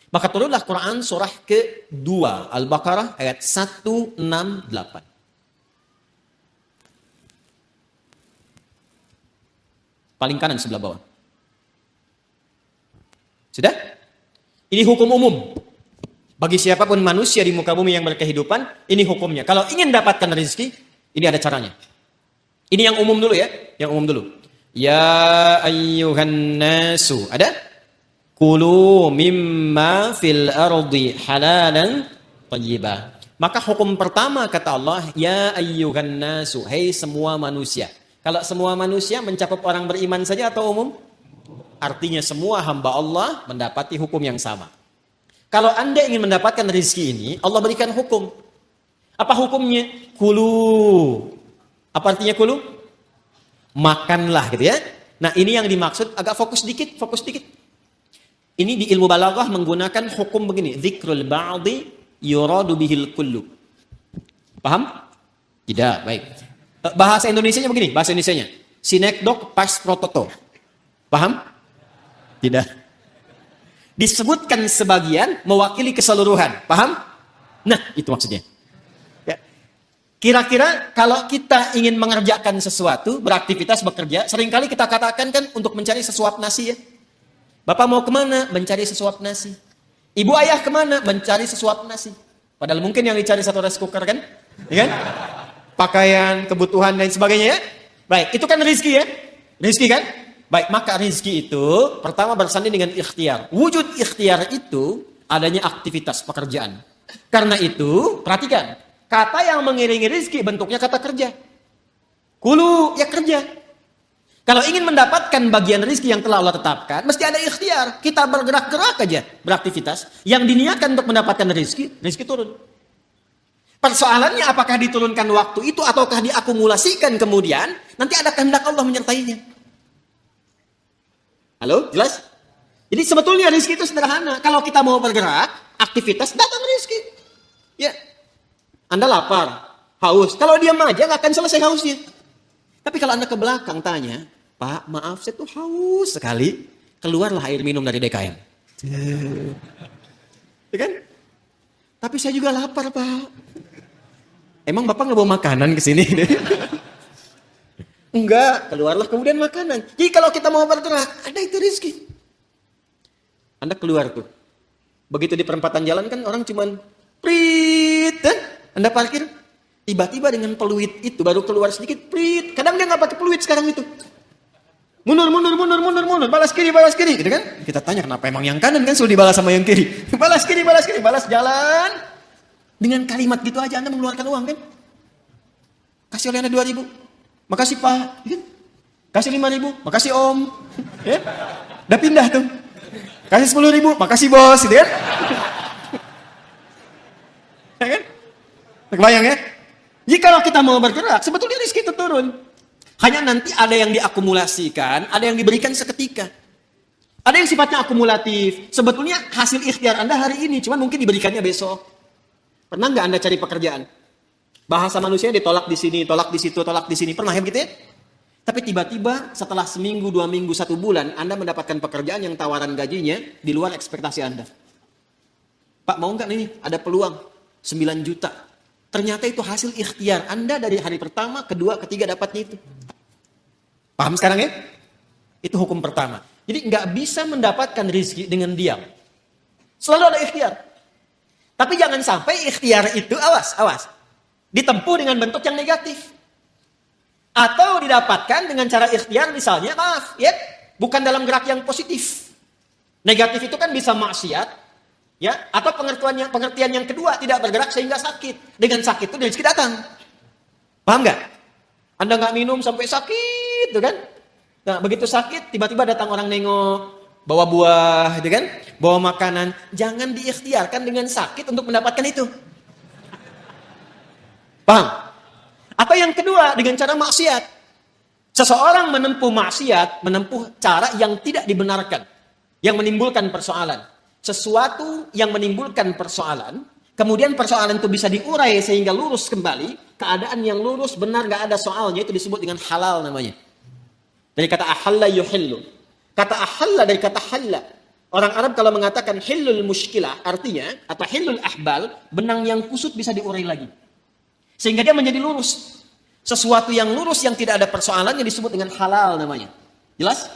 Maka turunlah Quran surah ke-2 Al-Baqarah ayat 168. Paling kanan sebelah bawah. Sudah? Ini hukum umum. Bagi siapapun manusia di muka bumi yang berkehidupan, ini hukumnya. Kalau ingin dapatkan rezeki, ini ada caranya. Ini yang umum dulu ya. Yang umum dulu. Ya ayyuhan nasu. Ada? Kulu mimma fil ardi halalan thayyibah. Maka hukum pertama kata Allah, ya ayyuhan nasu, hai semua manusia. Kalau semua manusia mencakup orang beriman saja atau umum? Artinya semua hamba Allah mendapati hukum yang sama. Kalau Anda ingin mendapatkan rezeki ini, Allah berikan hukum. Apa hukumnya? Kulu. Apa artinya kulu? Makanlah gitu ya. Nah, ini yang dimaksud agak fokus dikit. Ini di ilmu balaghah menggunakan hukum begini. Dzikrul ba'di yuradu bihil kullu. Paham? Tidak, baik. Bahasa Indonesianya begini, bahasa Indonesianya. Sinekdok pas prototo. Paham? Tidak. Disebutkan sebagian mewakili keseluruhan. Paham? Nah, itu maksudnya. Ya. Kira-kira kalau kita ingin mengerjakan sesuatu, beraktivitas, bekerja, seringkali kita katakan kan untuk mencari sesuap nasi ya. Bapak mau kemana? Mencari sesuap nasi. Ibu ayah kemana? Mencari sesuap nasi. Padahal mungkin yang dicari satu rice cooker kan? Ya kan? Pakaian, kebutuhan, dan sebagainya ya. Baik, itu kan rezeki ya. Rezeki kan? Baik, maka rezeki itu pertama bersanding dengan ikhtiar. Wujud ikhtiar itu adanya aktivitas pekerjaan. Karena itu, perhatikan. Kata yang mengiringi rezeki bentuknya kata kerja. Kulu, ya kerja. Kalau ingin mendapatkan bagian rezeki yang telah Allah tetapkan, mesti ada ikhtiar. Kita bergerak-gerak aja, beraktivitas. Yang diniatkan untuk mendapatkan rezeki, rezeki turun. Persoalannya apakah diturunkan waktu itu ataukah diakumulasikan kemudian, nanti ada kehendak Allah menyertainya. Halo, jelas? Jadi sebetulnya rezeki itu sederhana. Kalau kita mau bergerak, aktivitas, datang rezeki. Ya, Anda lapar, haus. Kalau diam aja nggak akan selesai hausnya. Tapi kalau Anda ke belakang tanya, Pak, maaf saya tuh haus sekali. Keluarlah air minum dari DKM. Ya kan? Tapi saya juga lapar, Pak. Emang Bapak nggak bawa makanan ke sini? Enggak, keluarlah kemudian makanan. Jadi kalau kita mau bergerak, ada itu rezeki. Anda keluar tuh. Begitu di perempatan jalan kan orang cuman prit, Anda parkir. Tiba-tiba dengan peluit itu baru keluar sedikit, prit. Kadang dia nggak pakai peluit sekarang itu. Mundur, balas kiri, gitu kan? Kita tanya kenapa emang yang kanan kan selalu dibalas sama yang kiri. Balas kiri, balas jalan. Dengan kalimat gitu aja Anda mengeluarkan uang kan? Kasih oleh Anda 2.000. Makasih Pak. Kasih 5.000. Makasih Om. Ya? Udah pindah tuh. Kasih 10.000. Makasih Bos, gitu kan? Ya kan? Kebayang ya? Jadi kalau kita mau bergerak, sebetulnya rezeki itu turun. Hanya nanti ada yang diakumulasikan, ada yang diberikan seketika. Ada yang sifatnya akumulatif. Sebetulnya hasil ikhtiar Anda hari ini, cuman mungkin diberikannya besok. Pernah nggak Anda cari pekerjaan? Bahasa manusia ditolak di sini, tolak di situ, tolak di sini. Pernah ya begitu ya? Tapi tiba-tiba setelah seminggu, 2 minggu, 1 bulan, Anda mendapatkan pekerjaan yang tawaran gajinya di luar ekspektasi Anda. Pak, mau nggak nih? Ada peluang 9 juta. Ternyata itu hasil ikhtiar Anda dari hari pertama, kedua, ketiga dapatnya itu. Paham sekarang ya? Itu hukum pertama. Jadi nggak bisa mendapatkan rezeki dengan diam. Selalu ada ikhtiar. Tapi jangan sampai ikhtiar itu, awas. Ditempuh dengan bentuk yang negatif. Atau didapatkan dengan cara ikhtiar misalnya, maaf, ya, bukan dalam gerak yang positif. Negatif itu kan bisa maksiat, ya, atau pengertian yang kedua tidak bergerak sehingga sakit. Dengan sakit itu rezeki datang. Paham nggak? Anda nggak minum sampai sakit, tuh kan? Nah, begitu sakit, tiba-tiba datang orang nengok, bawa buah, gitu kan? Bawa makanan. Jangan diikhtiarkan dengan sakit untuk mendapatkan itu. Paham? Atau yang kedua, dengan cara maksiat. Seseorang menempuh maksiat, menempuh cara yang tidak dibenarkan, yang menimbulkan persoalan. Sesuatu yang menimbulkan persoalan, kemudian persoalan itu bisa diurai sehingga lurus kembali, keadaan yang lurus, benar, gak ada soalnya, itu disebut dengan halal namanya. Dari kata ahalla yuhillu. Kata ahalla dari kata halla. Orang Arab kalau mengatakan hillul mushkilah, artinya, atau hillul ahbal, benang yang kusut bisa diurai lagi. Sehingga dia menjadi lurus. Sesuatu yang lurus yang tidak ada persoalannya disebut dengan halal namanya. Jelas?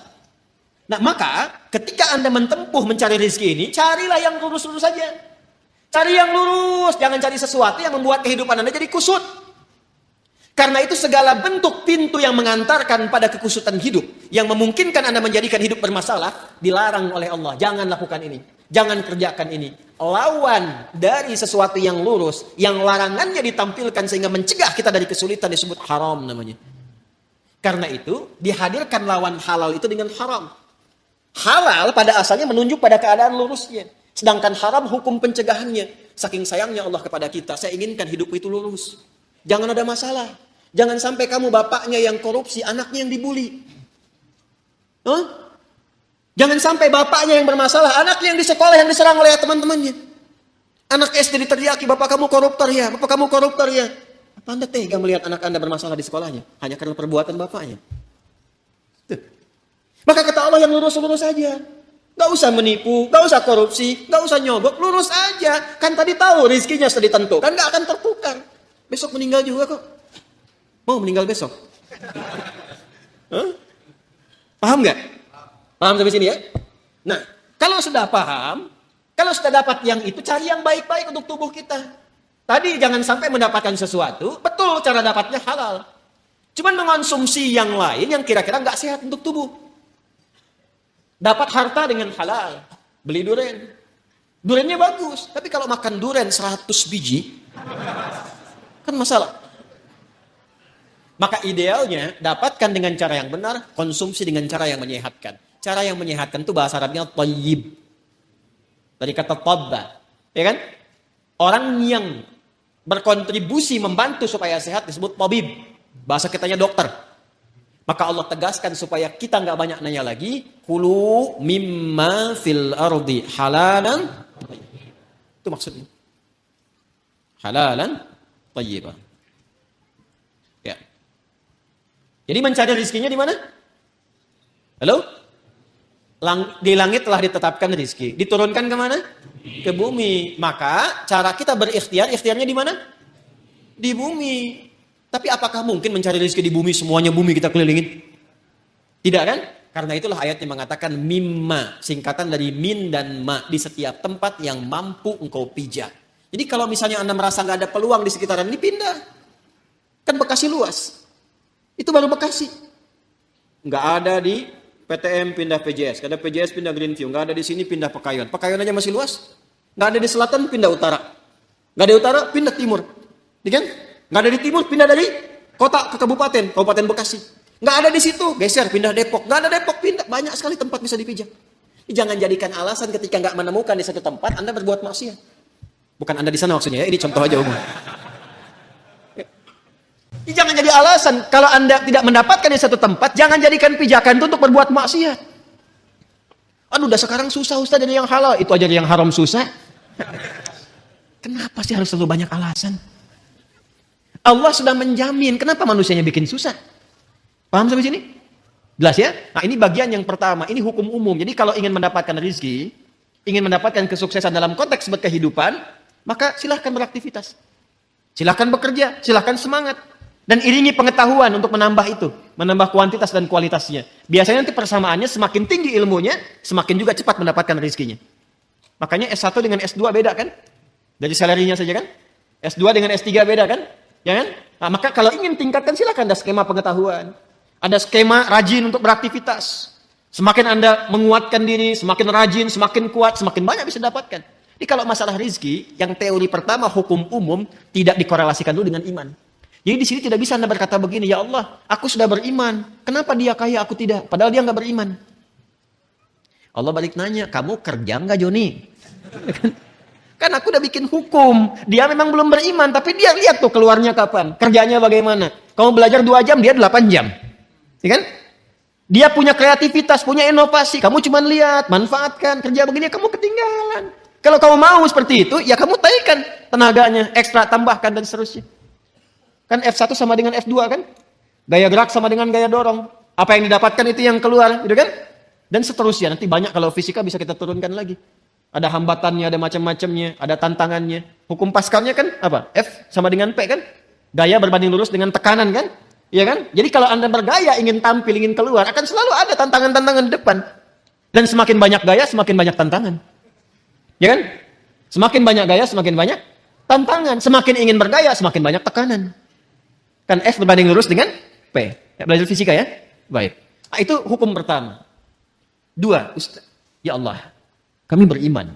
Nah, maka ketika Anda menempuh mencari rezeki ini, carilah yang lurus-lurus saja. Cari yang lurus, jangan cari sesuatu yang membuat kehidupan Anda jadi kusut. Karena itu segala bentuk pintu yang mengantarkan pada kekusutan hidup, yang memungkinkan Anda menjadikan hidup bermasalah, dilarang oleh Allah. Jangan lakukan ini. Jangan kerjakan ini. Lawan dari sesuatu yang lurus, yang larangannya ditampilkan sehingga mencegah kita dari kesulitan disebut haram namanya. Karena itu, dihadirkan lawan halal itu dengan haram. Halal pada asalnya menunjuk pada keadaan lurusnya. Sedangkan haram hukum pencegahannya. Saking sayangnya Allah kepada kita, saya inginkan hidupku itu lurus. Jangan ada masalah. Jangan sampai kamu bapaknya yang korupsi, anaknya yang dibully. Jangan sampai bapaknya yang bermasalah, anaknya yang di sekolah yang diserang oleh teman-temannya. Anak SD diteriaki, bapak kamu koruptor ya, bapak kamu koruptor ya. Apa Anda tega melihat anak Anda bermasalah di sekolahnya? Hanya karena perbuatan bapaknya. Tuh. Maka kata Allah yang lurus-lurus saja. Gak usah menipu, gak usah korupsi, gak usah nyogok, lurus aja. Kan tadi tahu rezekinya sudah ditentukan, gak akan tertukar. Besok meninggal juga kok. Mau meninggal besok? Paham gak? Paham sampai sini ya? Nah, kalau sudah paham, kalau sudah dapat yang itu, cari yang baik-baik untuk tubuh kita. Tadi jangan sampai mendapatkan sesuatu, betul cara dapatnya halal. Cuman mengonsumsi yang lain yang kira-kira gak sehat untuk tubuh. Dapat harta dengan halal, beli duren. Durennya bagus, tapi kalau makan duren 100 biji, kan masalah. Maka idealnya dapatkan dengan cara yang benar, konsumsi dengan cara yang menyehatkan. Cara yang menyehatkan itu bahasa Arabnya thayyib. Dari kata tabba, ya kan? Orang yang berkontribusi membantu supaya sehat disebut tabib. Bahasa kitanya dokter. Maka Allah tegaskan supaya kita nggak banyak nanya lagi, kulu mimma fil ardi halalan. Itu maksudnya. Halalan thayyiban. Ya. Jadi mencari rezekinya di mana? Halo? Di langit telah ditetapkan rezeki. Diturunkan ke mana? Ke bumi. Maka cara kita berikhtiar, ikhtiarnya di mana? Di bumi. Tapi apakah mungkin mencari rezeki di bumi, semuanya bumi kita kelilingin? Tidak kan? Karena itulah ayat yang mengatakan mimma, singkatan dari min dan ma, di setiap tempat yang mampu engkau pijak. Jadi kalau misalnya Anda merasa nggak ada peluang di sekitaran ini, pindah. Kan Bekasi luas. Itu baru Bekasi. Nggak ada di PTM pindah PJS, nggak ada PJS pindah Greenview, nggak ada di sini pindah Pekayuan. Pekayuan aja masih luas. Nggak ada di selatan pindah utara. Nggak ada di utara pindah timur. Ya kan? Nggak ada di timur pindah dari kota ke Kabupaten Bekasi. Nggak ada di situ, geser pindah Depok. Nggak ada Depok pindah, banyak sekali tempat bisa dipijak. Jangan jadikan alasan ketika nggak menemukan di satu tempat Anda berbuat maksiat. Bukan Anda di sana maksudnya ya, ini contoh aja umum. Jangan jadi alasan kalau Anda tidak mendapatkan di satu tempat, jangan jadikan pijakan itu untuk berbuat maksiat. Aduh, udah sekarang susah Ustaz jadi yang halal, itu aja yang haram susah. Kenapa sih harus selalu banyak alasan? Allah sudah menjamin, kenapa manusianya bikin susah? Paham sampai sini? Jelas ya? Nah, ini bagian yang pertama, ini hukum umum. Jadi kalau ingin mendapatkan rezeki, ingin mendapatkan kesuksesan dalam konteks kehidupan, maka silahkan beraktivitas. Silahkan bekerja, silahkan semangat. Dan iringi pengetahuan untuk menambah itu. Menambah kuantitas dan kualitasnya. Biasanya nanti persamaannya semakin tinggi ilmunya, semakin juga cepat mendapatkan rezekinya. Makanya S1 dengan S2 beda kan? Dari salarinya saja kan? S2 dengan S3 beda kan? Ya kan? Nah, maka kalau ingin tingkatkan silahkan ada skema pengetahuan. Ada skema rajin untuk beraktivitas. Semakin Anda menguatkan diri, semakin rajin, semakin kuat, semakin banyak bisa dapatkan. Jadi kalau masalah rezeki, yang teori pertama hukum umum tidak dikorelasikan dulu dengan iman. Jadi di sini tidak bisa Anda berkata begini, ya Allah, aku sudah beriman, kenapa dia kaya aku tidak? Padahal dia nggak beriman. Allah balik nanya, kamu kerja nggak Joni? Kan aku udah bikin hukum, dia memang belum beriman, tapi dia lihat tuh keluarnya kapan, kerjanya bagaimana. Kamu belajar 2 jam, dia 8 jam, ya kan? Dia punya kreativitas, punya inovasi, kamu cuma lihat, manfaatkan, kerja begini, kamu ketinggalan. Kalau kamu mau seperti itu, ya kamu taikan tenaganya, ekstra, tambahkan, dan seterusnya. Kan F1 sama dengan F2 kan? Gaya gerak sama dengan gaya dorong. Apa yang didapatkan itu yang keluar, gitu kan? Dan seterusnya. Nanti banyak kalau fisika bisa kita turunkan lagi. Ada hambatannya, ada macam-macamnya, ada tantangannya. Hukum Pascalnya kan apa? F sama dengan P kan? Gaya berbanding lurus dengan tekanan kan? Iya kan? Jadi kalau Anda bergaya, ingin tampil, ingin keluar, akan selalu ada tantangan-tantangan di depan. Dan semakin banyak gaya, semakin banyak tantangan. Ya kan? Semakin banyak gaya, semakin banyak tantangan. Semakin ingin bergaya, semakin banyak tekanan. Kan F berbanding lurus dengan P. Ya, belajar fisika ya? Baik. Nah, itu hukum pertama. 2, Ustaz. Ya Allah, kami beriman.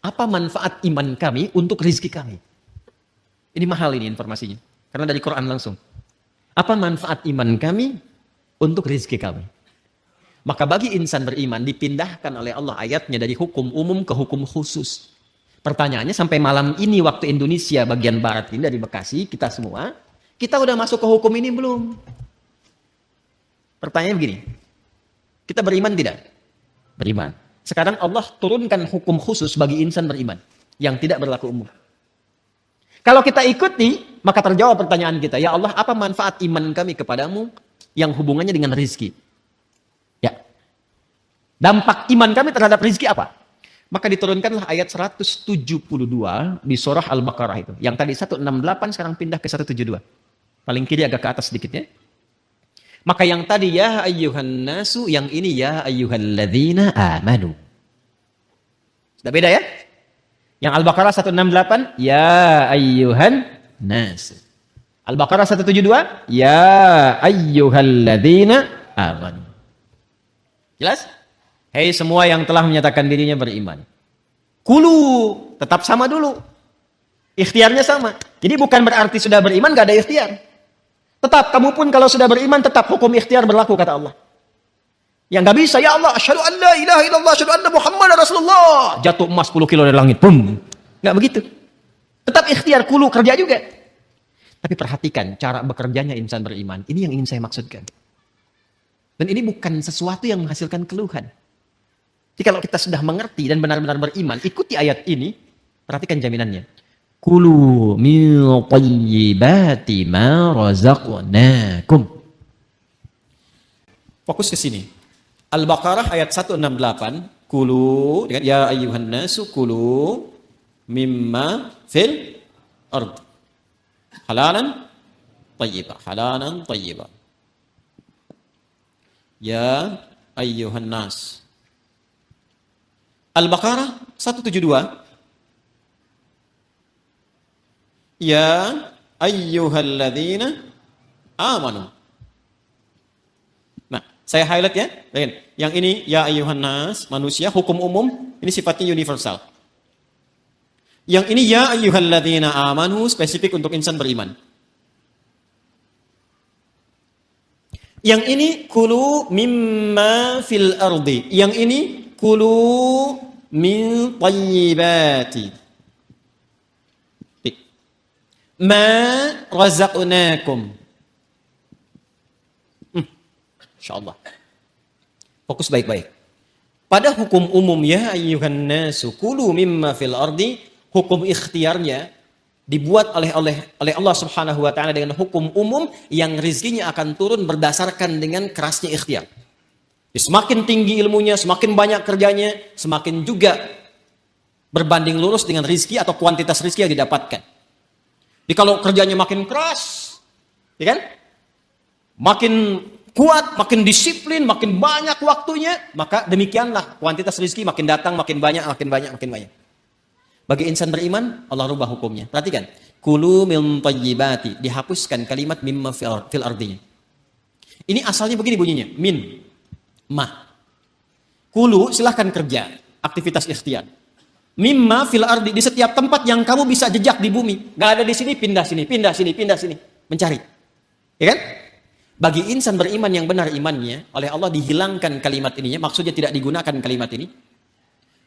Apa manfaat iman kami untuk rezeki kami? Ini mahal ini informasinya. Karena dari Quran langsung. Apa manfaat iman kami untuk rezeki kami? Maka bagi insan beriman dipindahkan oleh Allah ayatnya dari hukum umum ke hukum khusus. Pertanyaannya sampai malam ini waktu Indonesia bagian barat ini dari Bekasi, kita semua, kita udah masuk ke hukum ini belum? Pertanyaannya begini, kita beriman tidak? Beriman. Sekarang Allah turunkan hukum khusus bagi insan beriman yang tidak berlaku umum. Kalau kita ikuti, maka terjawab pertanyaan kita, ya Allah, apa manfaat iman kami kepadamu yang hubungannya dengan rezeki? Ya. Dampak iman kami terhadap rezeki apa? Maka diturunkanlah ayat 172 di surah Al-Baqarah itu. Yang tadi 168 sekarang pindah ke 172. Paling kiri agak ke atas sedikit ya. Maka yang tadi ya ayyuhan nasu, yang ini ya ayyuhalladzina amanu. Sudah beda ya? Yang Al-Baqarah 168 ya ayyuhan nas. Al-Baqarah 172 ya ayyuhalladzina amanu. Jelas? Hei semua yang telah menyatakan dirinya beriman. Kulu, tetap sama dulu. Ikhtiarnya sama. Jadi bukan berarti sudah beriman gak ada ikhtiar. Tetap, kamu pun kalau sudah beriman, tetap hukum ikhtiar berlaku, kata Allah. Yang nggak bisa, ya Allah, asyhadu an la ilaha illallah, asyhadu anna Muhammadar Rasulullah. Jatuh emas 10 kilo dari langit, boom. Nggak begitu. Tetap ikhtiar, kulu, kerja juga. Tapi perhatikan cara bekerjanya insan beriman. Ini yang ingin saya maksudkan. Dan ini bukan sesuatu yang menghasilkan keluhan. Jadi kalau kita sudah mengerti dan benar-benar beriman, ikuti ayat ini, perhatikan jaminannya. Kulu min thayyibati ma razaqnakum. Fokus ke sini. Al-Baqarah ayat 168. Kulu, ya ayyuhan nasu kulu mimma fil ard. Halalan thayyibah, halalan thayyibah. Ya ayyuhan nas. Al-Baqarah 172. Ya ayyuhalladzina amanu. Nah, saya highlight ya. Yang ini ya ayyuhan nas, manusia, hukum umum, ini sifatnya universal. Yang ini ya ayyuhalladzina amanu, spesifik untuk insan beriman. Yang ini kulu mimma fil ardi. Yang ini kulu min thayyibati ma razaqnakum. Insyaallah. Fokus baik-baik. Pada hukum umum ya ayyuhan nasu kulu mimma fil ardi, hukum ikhtiarnya dibuat oleh Allah Subhanahu wa taala dengan hukum umum yang rizkinya akan turun berdasarkan dengan kerasnya ikhtiar. Semakin tinggi ilmunya, semakin banyak kerjanya, semakin juga berbanding lurus dengan rizki atau kuantitas rizki yang didapatkan. Jadi kalau kerjanya makin keras, ya kan? Makin kuat, makin disiplin, makin banyak waktunya, maka demikianlah kuantitas rezeki makin datang, makin banyak, makin banyak, makin banyak. Bagi insan beriman, Allah rubah hukumnya. Perhatikan, kulu min thayyibati, dihapuskan kalimat mimma fil ardinya. Ini asalnya begini bunyinya, min, ma. Kulu silahkan kerja, aktivitas ikhtiar. Mimma fil ardi, di setiap tempat yang kamu bisa jejak di bumi. Gak ada di sini, pindah sini, pindah sini, pindah sini. Mencari. Ya kan? Bagi insan beriman yang benar imannya, oleh Allah dihilangkan kalimat ininya, maksudnya tidak digunakan kalimat ini.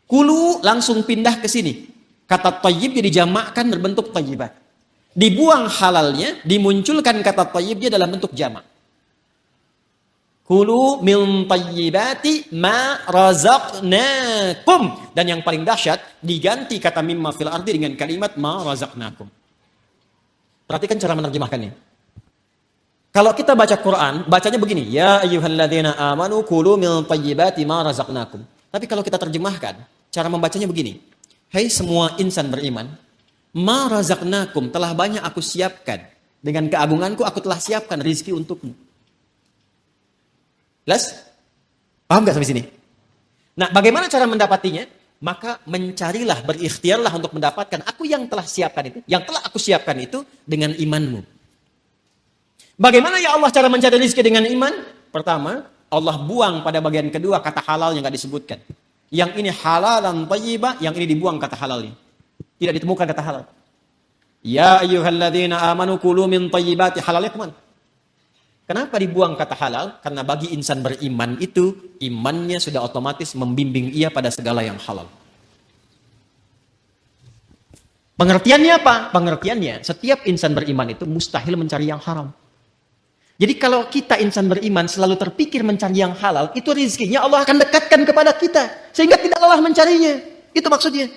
Kulu langsung pindah ke sini. Kata tayyib jadi jamakkan berbentuk tayyibat. Dibuang halalnya, dimunculkan kata tayyibnya dalam bentuk jamak. Kulu min tayyibati ma razaqnakum. Dan yang paling dahsyat, diganti kata mimma fil ardi dengan kalimat ma razaqnakum. Perhatikan cara menerjemahkannya. Kalau kita baca Quran, bacanya begini, ya ayyuhalladzina amanu kulu min tayyibati ma razaqnakum. Tapi kalau kita terjemahkan, cara membacanya begini. Hai semua insan beriman, ma razaqnakum, telah banyak aku siapkan. Dengan keagunganku aku telah siapkan rizki untukmu. Jelas? Paham gak sampai sini? Nah, bagaimana cara mendapatinya? Maka mencarilah, berikhtiarlah untuk mendapatkan aku yang telah siapkan itu, yang telah aku siapkan itu dengan imanmu. Bagaimana ya Allah cara mencari rezeki dengan iman? Pertama, Allah buang pada bagian kedua kata halal yang gak disebutkan. Yang ini halalan thayyibah, yang ini dibuang kata halalnya. Tidak ditemukan kata halal. Ya ayyuhalladzina amanu kulu min thayyibati, halalnya kemana? Kenapa dibuang kata halal? Karena bagi insan beriman itu, imannya sudah otomatis membimbing ia pada segala yang halal. Pengertiannya apa? Pengertiannya, setiap insan beriman itu mustahil mencari yang haram. Jadi kalau kita insan beriman selalu terpikir mencari yang halal, itu rezekinya Allah akan dekatkan kepada kita. Sehingga tidak lelah mencarinya. Itu maksudnya.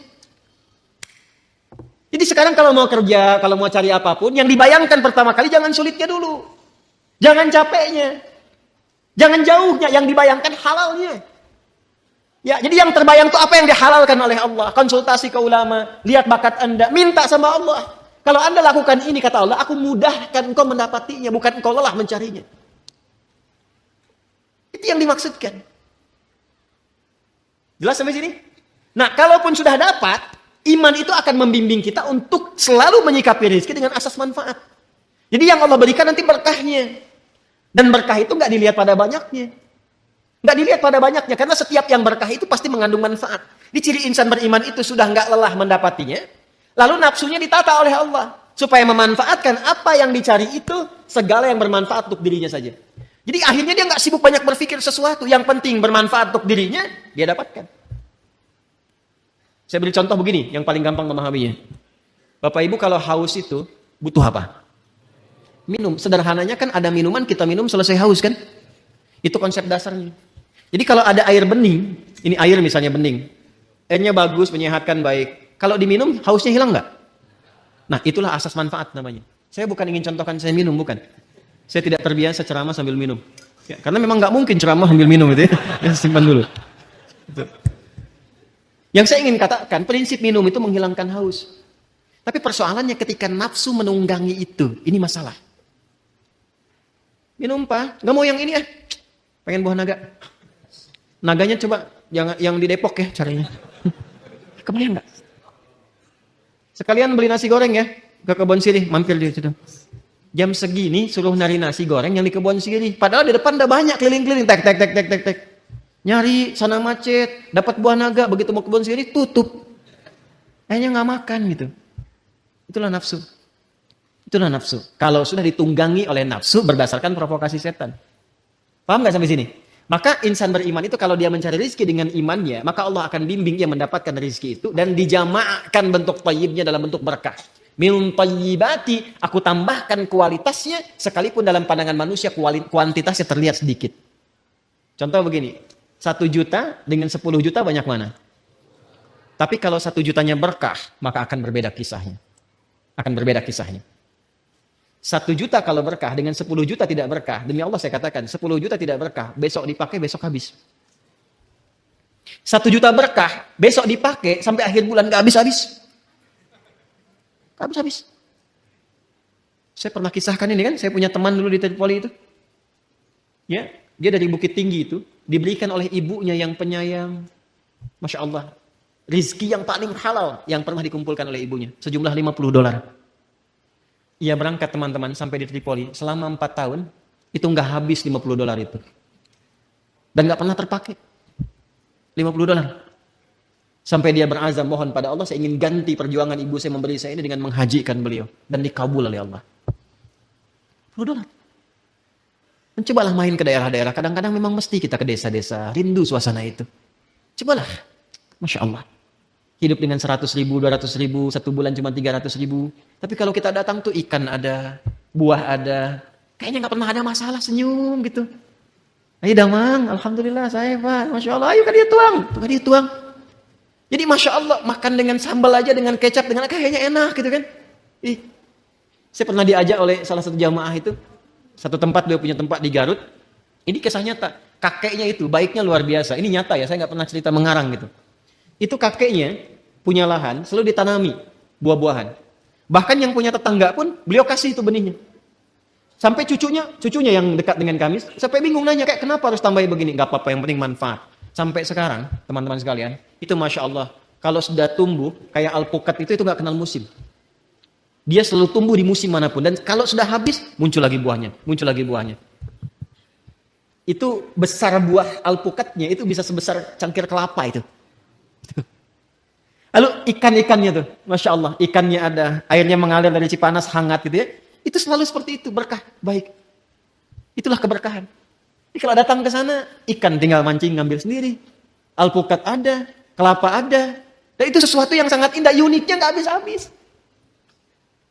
Jadi sekarang kalau mau kerja, kalau mau cari apapun, yang dibayangkan pertama kali jangan sulitnya dulu. Jangan capeknya. Jangan jauhnya, yang dibayangkan halalnya. Ya, jadi yang terbayang itu apa yang dihalalkan oleh Allah. Konsultasi ke ulama, lihat bakat Anda, minta sama Allah. Kalau Anda lakukan ini, kata Allah, aku mudahkan engkau mendapatinya, bukan engkau lelah mencarinya. Itu yang dimaksudkan. Jelas sampai sini? Nah, kalaupun sudah dapat, iman itu akan membimbing kita untuk selalu menyikapi rezeki dengan asas manfaat. Jadi yang Allah berikan nanti berkahnya. Dan berkah itu nggak dilihat pada banyaknya. Nggak dilihat pada banyaknya. Karena setiap yang berkah itu pasti mengandung manfaat. Di ciri insan beriman itu sudah nggak lelah mendapatinya. Lalu nafsunya ditata oleh Allah. Supaya memanfaatkan apa yang dicari itu segala yang bermanfaat untuk dirinya saja. Jadi akhirnya dia nggak sibuk banyak berpikir sesuatu. Yang penting bermanfaat untuk dirinya, dia dapatkan. Saya beri contoh begini, yang paling gampang memahaminya. Bapak Ibu kalau haus itu butuh apa? Minum. Sederhananya kan ada minuman, kita minum selesai haus kan? Itu konsep dasarnya. Jadi kalau ada air bening, ini air misalnya bening. Airnya bagus, menyehatkan, baik. Kalau diminum, hausnya hilang nggak? Nah, itulah asas manfaat namanya. Saya bukan ingin contohkan saya minum, bukan. Saya tidak terbiasa ceramah sambil minum. Ya, karena memang nggak mungkin ceramah sambil minum itu ya. Ya, simpan dulu. Itu. Yang saya ingin katakan, prinsip minum itu menghilangkan haus. Tapi persoalannya ketika nafsu menunggangi itu, ini masalah. Minum Pak, nggak mau yang ini ya. Pengen buah naga. Naganya coba yang di Depok ya caranya. Kebayang nggak? Sekalian beli nasi goreng ya ke kebun sirih, mampir di situ. Jam segini suruh nyari nasi goreng yang di kebun sirih. Padahal di depan udah banyak keliling-keliling, tek. Nyari sana macet, dapat buah naga, begitu mau kebun sirih tutup. Akhirnya nggak makan gitu. Itulah nafsu. Itulah nafsu. Kalau sudah ditunggangi oleh nafsu berdasarkan provokasi setan. Paham nggak sampai sini? Maka insan beriman itu kalau dia mencari rezeki dengan imannya, maka Allah akan bimbing dia mendapatkan rezeki itu dan dijamaahkan bentuk thayyibnya dalam bentuk berkah. Min thayyibati, aku tambahkan kualitasnya sekalipun dalam pandangan manusia kuantitasnya terlihat sedikit. Contoh begini, 1 juta dengan 10 juta banyak mana? Tapi kalau 1 jutanya berkah, maka akan berbeda kisahnya. Akan berbeda kisahnya. 1 juta kalau berkah dengan 10 juta tidak berkah. Demi Allah saya katakan 10 juta tidak berkah. Besok dipakai, besok habis. 1 juta berkah, besok dipakai sampai akhir bulan gak habis-habis. Gak habis-habis. Saya pernah kisahkan ini kan. Saya punya teman dulu di Tripoli itu. Ya, dia dari Bukit Tinggi itu. Diberikan oleh ibunya yang penyayang. Masya Allah. Rizki yang paling halal yang pernah dikumpulkan oleh ibunya. Sejumlah $50. Ia berangkat teman-teman sampai di Tripoli selama 4 tahun itu nggak habis $50 itu dan nggak pernah terpakai $50 sampai dia berazam mohon pada Allah saya ingin ganti perjuangan ibu saya memberi saya ini dengan menghajikan beliau dan dikabul oleh Allah $50. Mencobalah main ke daerah-daerah, kadang-kadang memang mesti kita ke desa-desa, rindu suasana itu. Cobalah, Masya Allah. Hidup dengan 100 ribu, 200 ribu, 1 bulan cuma 300 ribu. Tapi kalau kita datang tuh ikan ada, buah ada. Kayaknya gak pernah ada masalah, senyum gitu. Ayo damang, Alhamdulillah saya Pak. Masya Allah, ayo kan dia tuang. Tuh dia tuang. Jadi Masya Allah, makan dengan sambal aja, dengan kecap, dengan kayaknya enak gitu kan. Saya pernah diajak oleh salah satu jamaah itu. Satu tempat, dia punya tempat di Garut. Ini kisah nyata. Kakeknya itu, baiknya luar biasa. Ini nyata ya, saya gak pernah cerita mengarang gitu. Itu kakeknya punya lahan, selalu ditanami buah-buahan. Bahkan yang punya tetangga pun, beliau kasih itu benihnya. Sampai cucunya yang dekat dengan kami, sampai bingung nanya, kayak kenapa harus tambahin begini? Gak apa-apa, yang penting manfaat. Sampai sekarang, teman-teman sekalian, itu Masya Allah, kalau sudah tumbuh, kayak alpukat itu gak kenal musim. Dia selalu tumbuh di musim manapun. Dan kalau sudah habis, muncul lagi buahnya. Itu besar buah alpukatnya, itu bisa sebesar cangkir kelapa itu. Lalu ikan-ikannya tuh, Masya Allah, ikannya ada, airnya mengalir dari Cipanas, hangat gitu ya. Itu selalu seperti itu, berkah, baik. Itulah keberkahan. Jadi kalau datang ke sana, ikan tinggal mancing, ngambil sendiri. Alpukat ada, kelapa ada. Dan itu sesuatu yang sangat indah, uniknya nggak habis-habis.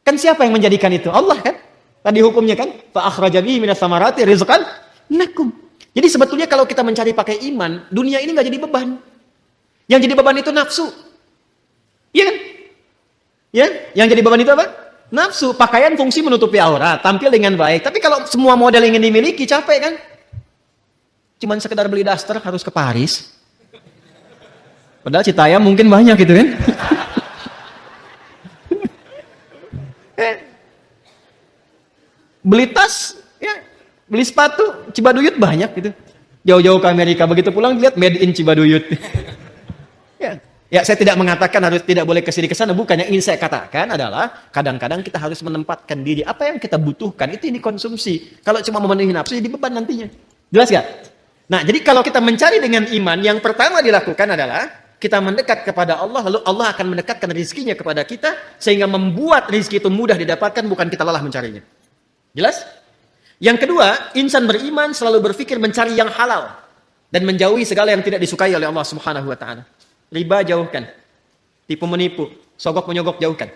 Kan siapa yang menjadikan itu? Allah kan? Tadi hukumnya kan? Fa'akhraja bihi minas samarati rizqan lakum. Jadi sebetulnya kalau kita mencari pakai iman, dunia ini nggak jadi beban. Yang jadi beban itu nafsu. Iya kan? Ya, yang jadi beban itu apa? Nafsu. Pakaian fungsi menutupi aurat, tampil dengan baik. Tapi kalau semua model ingin dimiliki, capek kan? Cuman sekedar beli daster harus ke Paris. Padahal Citayam mungkin banyak gitu kan? Beli tas, ya, beli sepatu, Cibaduyut banyak gitu. Jauh-jauh ke Amerika, begitu pulang lihat made in Cibaduyut. Ya, saya tidak mengatakan harus tidak boleh kesini ke sana, bukan. Yang ingin saya katakan adalah kadang-kadang kita harus menempatkan diri apa yang kita butuhkan itu dikonsumsi. Kalau cuma memenuhi nafsu jadi beban nantinya. Jelas gak? Nah, jadi kalau kita mencari dengan iman, yang pertama dilakukan adalah kita mendekat kepada Allah, lalu Allah akan mendekatkan rizkinya kepada kita sehingga membuat rizki itu mudah didapatkan, bukan kita lelah mencarinya. Jelas? Yang kedua, insan beriman selalu berpikir mencari yang halal dan menjauhi segala yang tidak disukai oleh Allah Subhanahu wa taala. Riba jauhkan. Tipu menipu, sogok menyogok jauhkan.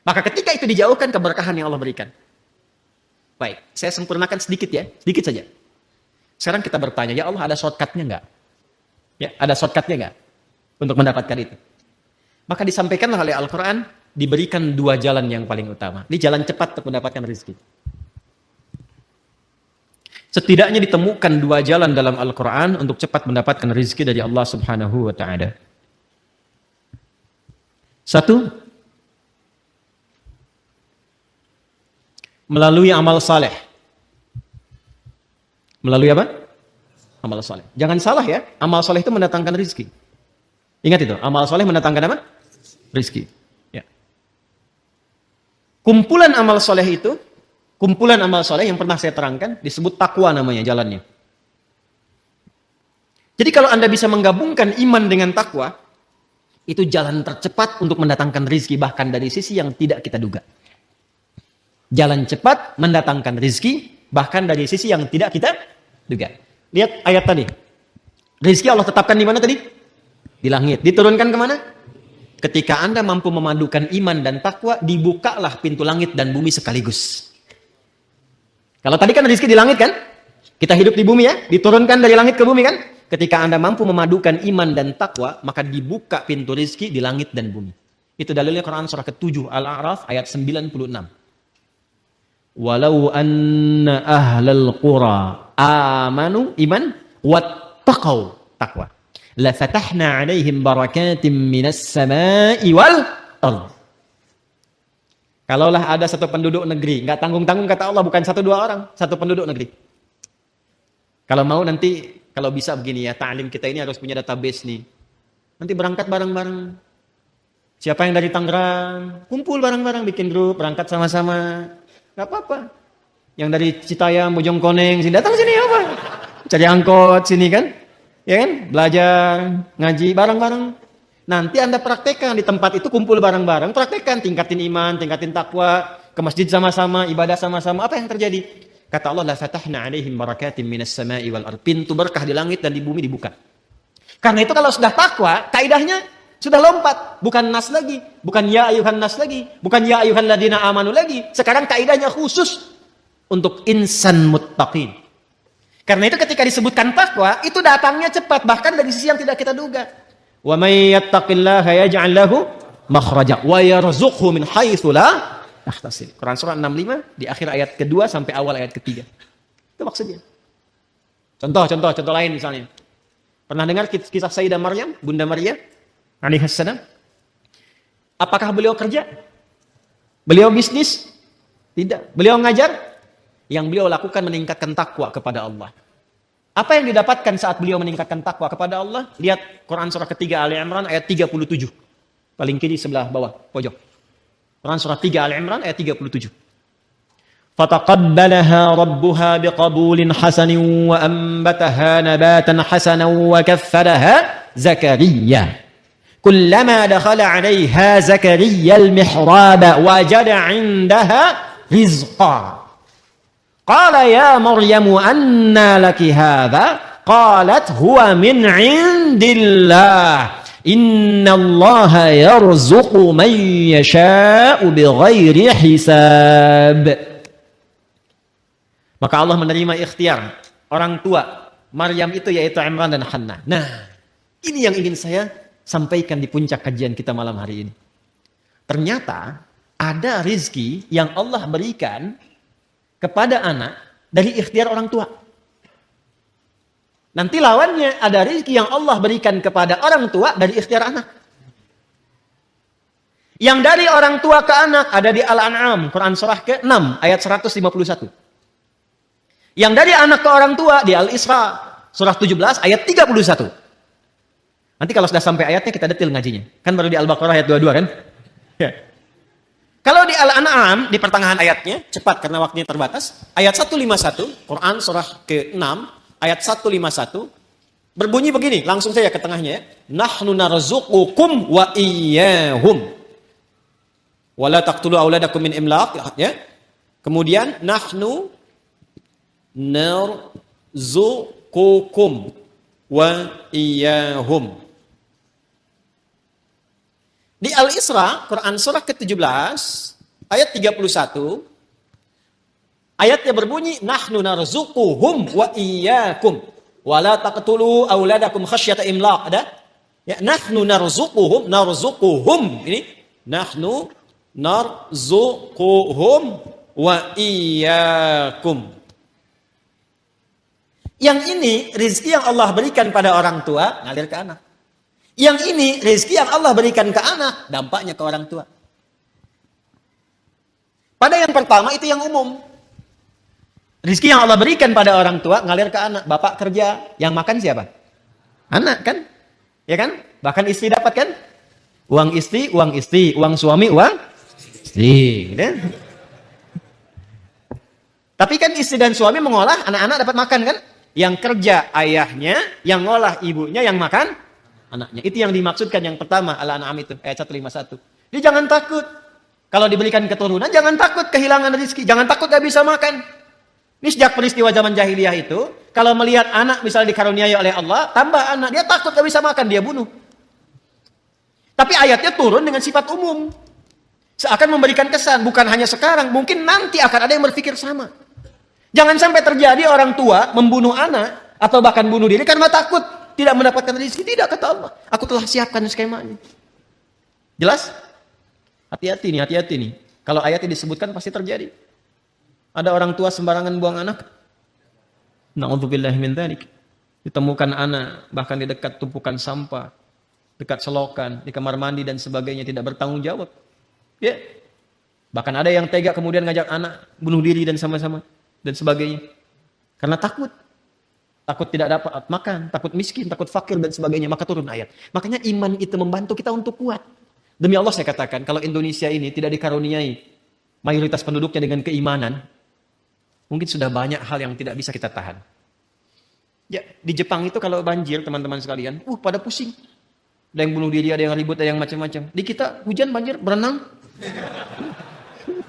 Maka ketika itu dijauhkan, keberkahan yang Allah berikan. Baik, saya sempurnakan sedikit ya, sedikit saja. Sekarang kita bertanya, ya Allah ada shortcut-nya enggak? Ya, ada shortcut-nya enggak untuk mendapatkan itu? Maka disampaikanlah oleh Al-Quran, diberikan dua jalan yang paling utama. Ini jalan cepat untuk mendapatkan rezeki. Setidaknya ditemukan dua jalan dalam Al-Quran untuk cepat mendapatkan rezeki dari Allah Subhanahu wa ta'ala. Satu, melalui amal saleh. Melalui apa? Amal saleh. Jangan salah ya, amal saleh itu mendatangkan rezeki. Ingat itu, amal saleh mendatangkan apa? Rezeki. Ya. Kumpulan amal saleh itu, kumpulan amal saleh yang pernah saya terangkan disebut takwa namanya jalannya. Jadi kalau Anda bisa menggabungkan iman dengan takwa, itu jalan tercepat untuk mendatangkan rezeki bahkan dari sisi yang tidak kita duga. Jalan cepat mendatangkan rezeki bahkan dari sisi yang tidak kita duga. Lihat ayat tadi. Rezeki Allah tetapkan di mana tadi? Di langit. Diturunkan kemana? Ketika Anda mampu memadukan iman dan takwa, dibukalah pintu langit dan bumi sekaligus. Kalau tadi kan rezeki di langit kan? Kita hidup di bumi ya, diturunkan dari langit ke bumi kan? Ketika Anda mampu memadukan iman dan takwa, maka dibuka pintu rezeki di langit dan bumi. Itu dalilnya Quran surah ke-7 Al-A'raf ayat 96. Walau anna ahlal qura amanu iman wattaqau taqwa la fatahna 'alaihim barakatim minas sama'i wal ardh. Kalaulah ada satu penduduk negeri, enggak tanggung-tanggung kata Allah, bukan satu dua orang, satu penduduk negeri. Kalau mau nanti kalau bisa begini ya, ta'lim kita ini harus punya database nih. Nanti berangkat bareng-bareng. Siapa yang dari Tangerang, kumpul bareng-bareng bikin grup, berangkat sama-sama. Gak apa-apa. Yang dari Citayam, Bojongkoneng, sini datang sini apa? Cari angkot sini kan? Ya kan? Belajar, ngaji bareng-bareng. Nanti Anda praktekkan di tempat itu, kumpul bareng-bareng, praktekkan, tingkatin iman, tingkatin takwa, ke masjid sama-sama, ibadah sama-sama. Apa yang terjadi? Kata Allah, la fatahna 'alaihim barakatim minas sama'i wal ardh. Pintu berkah di langit dan di bumi dibuka. Karena itu kalau sudah takwa, kaidahnya sudah lompat, bukan nas lagi, bukan ya ayuhan nas lagi, bukan ya ayuhan ladina amanu lagi. Sekarang kaidahnya khusus untuk insan muttaqin. Karena itu ketika disebutkan takwa, itu datangnya cepat, bahkan dari sisi yang tidak kita duga. Wa may yattaqillaha yaj'al lahu makhraja wa yarzuqhu min haitsu la yahtasib. Quran surah 65 di akhir ayat kedua sampai awal ayat ketiga. Itu maksudnya. Contoh lain misalnya. Pernah dengar kisah Sayyidah Maryam, Bunda Maryam alaihissalam? Apakah beliau kerja? Beliau bisnis? Tidak. Beliau ngajar? Yang beliau lakukan meningkatkan takwa kepada Allah. Apa yang didapatkan saat beliau meningkatkan takwa kepada Allah? Lihat Quran surah ketiga Ali Imran ayat 37. Paling kiri sebelah bawah, pojok. Quran surah 3 Ali Imran ayat 37. Fataqabbalaha rabbuha biqabulin hasanin wa ambataha nabatan hasanan wa kaffalaha Zakaria. Kullama dakhala 'alayha Zakaria al-mihraba wajada 'indaha rizqa. Qala ya Maryamu anna laki hadha? Qalat huwa min 'indillah. Inna Allaha yarzuqu man yasha'u bighairi hisab. Maka Allah menerima ikhtiar orang tua Maryam itu yaitu Imran dan Hannah. Nah, ini yang ingin saya sampaikan di puncak kajian kita malam hari ini. Ternyata ada rizki yang Allah berikan kepada anak dari ikhtiar orang tua. Nanti lawannya ada rizki yang Allah berikan kepada orang tua dari ikhtiar anak. Yang dari orang tua ke anak ada di Al-An'am, Quran surah ke-6 ayat 151. Yang dari anak ke orang tua di Al-Isra, surah 17 ayat 31. Nanti kalau sudah sampai ayatnya kita detil ngajinya. Kan baru di Al-Baqarah ayat 22 kan? Ya. Kalau di Al-An'am, di pertengahan ayatnya, cepat karena waktunya terbatas, ayat 151, Quran surah ke-6, ayat 151, berbunyi begini, langsung saja ke tengahnya ya. Nahnu narzuqukum wa iyyahum. Wala taqtulu auladakum min imlaq, ya. Kemudian nahnu narzuqukum wa iyyahum. Di Al-Isra, Quran surah ke-17, ayat 31, ayatnya berbunyi, nahnu narzuquhum wa iyyakum wa la taqtulu auladakum khasyata imlaq. Ada? Ya, nahnu narzuquhum, ini nahnu narzuquhum wa iyyakum. Yang ini rezeki yang Allah berikan pada orang tua ngalir ke anak. Yang ini rezeki yang Allah berikan ke anak, dampaknya ke orang tua. Pada yang pertama itu yang umum. Rezeki yang Allah berikan pada orang tua ngalir ke anak. Bapak kerja, yang makan siapa? Anak kan? Ya kan? Bahkan istri dapat kan? Uang istri, uang suami, uang istri. Gitu. Tapi kan istri dan suami mengolah, anak-anak dapat makan kan? Yang kerja ayahnya, yang ngolah ibunya, yang makan anaknya. Itu yang dimaksudkan yang pertama, Al-An'am itu, ayat 151. Jadi jangan takut. Kalau diberikan keturunan, jangan takut kehilangan rezeki. Jangan takut gak bisa makan. Ini sejak peristiwa zaman jahiliyah itu, kalau melihat anak misalnya dikaruniai oleh Allah, tambah anak, dia takut gak bisa makan, dia bunuh. Tapi ayatnya turun dengan sifat umum. Seakan memberikan kesan, bukan hanya sekarang, mungkin nanti akan ada yang berpikir sama. Jangan sampai terjadi orang tua membunuh anak, atau bahkan bunuh diri karena takut tidak mendapatkan rezeki. Tidak, kata Allah. Aku telah siapkan skemanya. Jelas? Hati-hati nih. Kalau ayatnya disebutkan pasti terjadi. Ada orang tua sembarangan buang anak. Na'udzubillahi min dzalik. Ditemukan anak bahkan di dekat tumpukan sampah, dekat selokan, di kamar mandi dan sebagainya, tidak bertanggung jawab. Ya. Bahkan ada yang tega kemudian ngajak anak bunuh diri dan sama-sama dan sebagainya. Karena takut. Takut tidak dapat makan, takut miskin, takut fakir dan sebagainya, maka turun ayat. Makanya iman itu membantu kita untuk kuat. Demi Allah saya katakan, kalau Indonesia ini tidak dikaruniai mayoritas penduduknya dengan keimanan, mungkin sudah banyak hal yang tidak bisa kita tahan. Ya, di Jepang itu kalau banjir, teman-teman sekalian, pada pusing. Ada yang bunuh diri, ada yang ribut, ada yang macam-macam. Di kita hujan, banjir, berenang.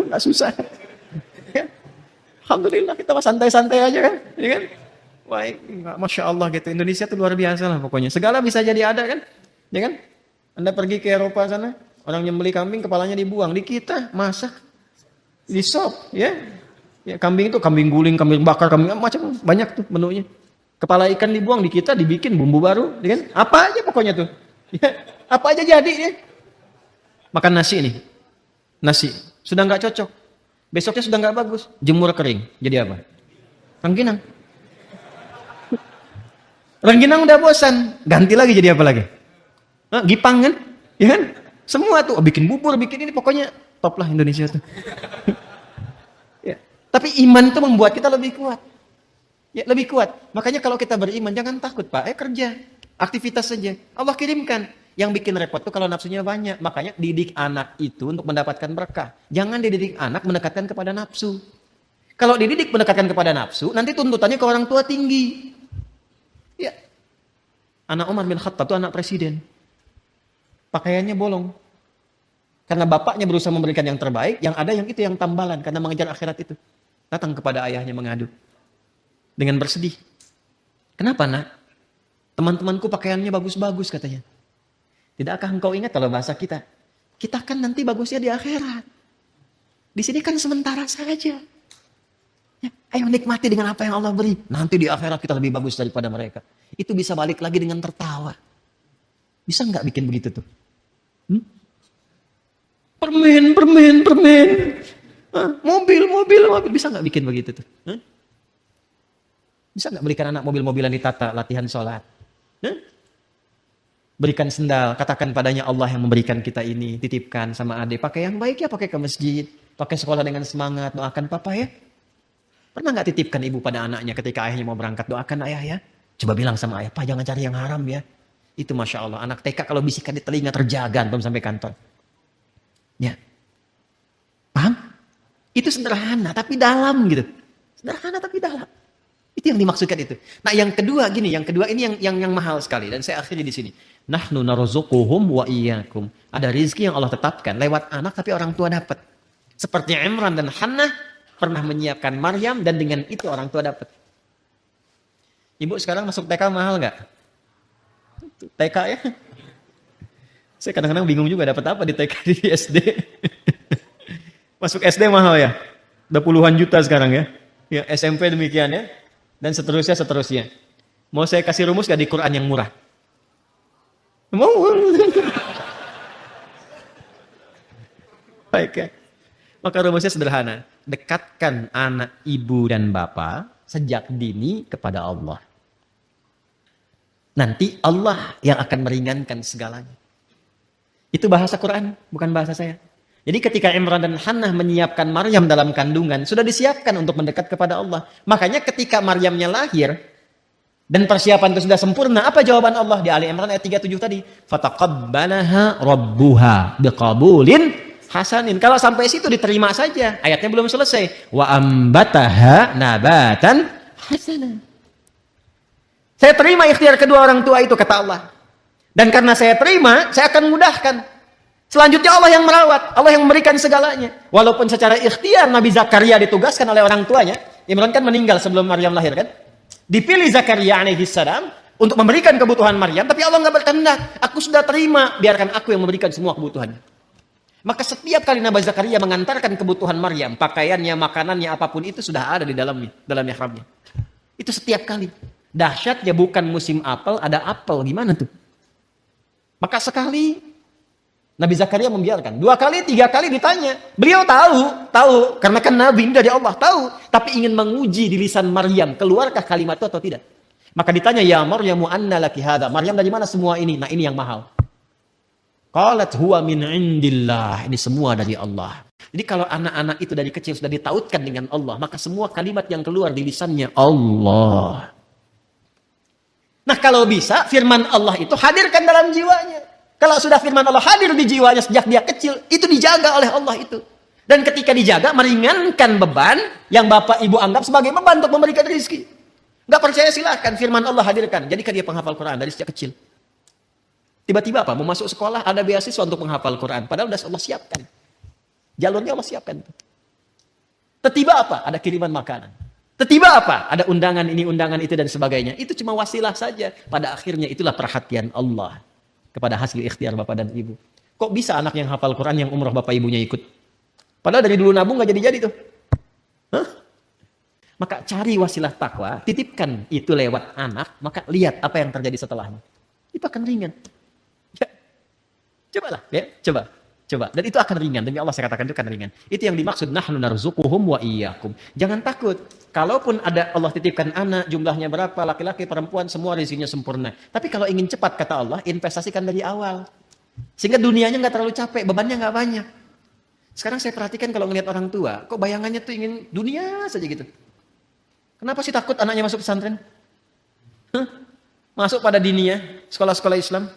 Nggak susah. Ya. Alhamdulillah, kita santai-santai aja kan. Ya kan? Baik, Masya Allah gitu. Indonesia tuh luar biasa lah pokoknya. Segala bisa jadi ada kan. Ya kan? Anda pergi ke Eropa sana, orang nyembeli kambing, kepalanya dibuang. Di kita, masak. Di sop, ya. Ya, kambing itu kambing guling, kambing bakar, kambing macam banyak tuh menunya. Kepala ikan dibuang, di kita dibikin bumbu baru. Ya kan? Apa aja pokoknya tuh. Ya, apa aja jadi ya. Makan nasi nih. Nasi. Sudah nggak cocok. Besoknya sudah nggak bagus. Jemur kering. Jadi apa? Rengginang. Rengginang udah bosan, ganti lagi jadi apa lagi? Gipang kan? Ya kan? Semua tuh bikin bubur, bikin ini, pokoknya top lah Indonesia tuh. Ya. Tapi iman itu membuat kita lebih kuat. Ya, lebih kuat. Makanya kalau kita beriman jangan takut, Pak. Kerja, aktivitas saja. Allah kirimkan. Yang bikin repot tuh kalau nafsunya banyak. Makanya didik anak itu untuk mendapatkan berkah. Jangan dididik anak mendekatkan kepada nafsu. Kalau dididik mendekatkan kepada nafsu, nanti tuntutannya ke orang tua tinggi. Ya, anak Umar bin Khattab itu anak presiden. Pakaiannya bolong. Karena bapaknya berusaha memberikan yang terbaik, yang ada yang itu yang tambalan karena mengejar akhirat itu. Datang kepada ayahnya mengadu. Dengan bersedih. Kenapa, Nak? Teman-temanku pakaiannya bagus-bagus katanya. Tidakkah engkau ingat kalau bahasa kita? Kita kan nanti bagusnya di akhirat. Di sini kan sementara saja. Ya, ayo nikmati dengan apa yang Allah beri. Nanti di akhirat kita lebih bagus daripada mereka. Itu bisa balik lagi dengan tertawa. Bisa nggak bikin begitu tuh? Permen. Mobil. Bisa nggak bikin begitu tuh? Bisa nggak belikan anak mobil-mobilan ditata, latihan sholat? Berikan sendal, katakan padanya Allah yang memberikan kita ini, titipkan sama adik. Pakai yang baik ya, pakai ke masjid. Pakai sekolah dengan semangat, doakan papa ya. Pernah nggak titipkan ibu pada anaknya ketika ayahnya mau berangkat? Doakan ayah ya. Coba bilang sama ayah, Pak jangan cari yang haram ya. Itu Masya Allah. Anak TK kalau bisikan di telinga terjaga belum sampai kantor. Ya. Paham? Itu sederhana tapi dalam gitu. Sederhana tapi dalam. Itu yang dimaksudkan itu. Nah yang kedua gini, yang kedua ini yang mahal sekali. Dan saya akhiri di sini. Nahnu narzuquhum wa iyyakum. Ada rizki yang Allah tetapkan lewat anak tapi orang tua dapat. Seperti Imran dan Hannah pernah menyiapkan Maryam dan dengan itu orang tua dapat. Ibu sekarang masuk TK mahal nggak? TK ya? Saya kadang-kadang bingung juga dapat apa di TK di SD. Masuk SD mahal ya? Udah puluhan juta sekarang ya. Ya SMP demikian ya. Dan seterusnya. Mau saya kasih rumus gak di Quran yang murah? Mau? Baik ya. Maka rumusnya sederhana. Dekatkan anak ibu dan bapak sejak dini kepada Allah. Nanti Allah yang akan meringankan segalanya. Itu bahasa Quran, bukan bahasa saya. Jadi ketika Imran dan Hannah menyiapkan Maryam dalam kandungan, sudah disiapkan untuk mendekat kepada Allah. Makanya ketika Maryamnya lahir, dan persiapan itu sudah sempurna, apa jawaban Allah di Ali Imran ayat 37 tadi? Fataqabbalaha rabbuha biqabulin hasanin. Kalau sampai situ diterima saja, ayatnya belum selesai. Wa ambataha nabatan hasanan. Saya terima ikhtiar kedua orang tua itu, kata Allah. Dan karena saya terima, saya akan mudahkan. Selanjutnya Allah yang merawat, Allah yang memberikan segalanya. Walaupun secara ikhtiar Nabi Zakaria ditugaskan oleh orang tuanya, Imran kan meninggal sebelum Maryam lahir kan? Dipilih Zakaria alaihissalam untuk memberikan kebutuhan Maryam, tapi Allah nggak berkehendak. Aku sudah terima, biarkan aku yang memberikan semua kebutuhannya. Maka setiap kali Nabi Zakaria mengantarkan kebutuhan Maryam, pakaiannya, makanannya, apapun itu sudah ada di dalam mihrabnya. Itu setiap kali. Dahsyatnya bukan musim apel, ada apel, gimana tuh? Maka sekali Nabi Zakaria membiarkan. 2 kali, 3 kali ditanya. Beliau tahu. Karena kan Nabi dari Allah, tahu. Tapi ingin menguji di lisan Maryam. Keluarkah kalimat itu atau tidak? Maka ditanya, ya Maryamu anna laki hadha. Maryam dari mana semua ini? Nah ini yang mahal. Qalat huwa min indillah. Ini semua dari Allah. Jadi kalau anak-anak itu dari kecil sudah ditautkan dengan Allah, maka semua kalimat yang keluar di lisannya Allah. Nah kalau bisa, firman Allah itu hadirkan dalam jiwanya. Kalau sudah firman Allah hadir di jiwanya sejak dia kecil, itu dijaga oleh Allah itu. Dan ketika dijaga, meringankan beban yang bapak ibu anggap sebagai beban untuk memberikan rezeki. Gak percaya silahkan, firman Allah hadirkan. Jadikan dia penghafal Quran dari sejak kecil. Tiba-tiba apa? Mau masuk sekolah, ada beasiswa untuk menghafal Quran. Padahal sudah Allah siapkan. Jalurnya Allah siapkan. Tiba-tiba apa? Ada kiriman makanan. Tiba-tiba apa? Ada undangan ini, undangan itu, dan sebagainya. Itu cuma wasilah saja. Pada akhirnya itulah perhatian Allah kepada hasil ikhtiar bapak dan ibu. Kok bisa anak yang hafal Quran yang umroh bapak ibunya ikut? Padahal dari dulu nabung gak jadi-jadi tuh. Hah? Maka cari wasilah takwa, titipkan itu lewat anak, maka lihat apa yang terjadi setelahnya. Itu akan ringan. Ya. Cobalah, ya, coba. Dan itu akan ringan. Demi Allah saya katakan itu akan ringan. Itu yang dimaksud nahnu narzuquhum wa iyyakum. Jangan takut. Kalaupun ada Allah titipkan anak, jumlahnya berapa, laki-laki, perempuan, semua rezekinya sempurna. Tapi kalau ingin cepat, kata Allah, investasikan dari awal. Sehingga dunianya nggak terlalu capek, bebannya nggak banyak. Sekarang saya perhatikan kalau ngelihat orang tua, kok bayangannya tuh ingin dunia saja gitu. Kenapa sih takut anaknya masuk pesantren? Masuk pada dinia, sekolah-sekolah Islam.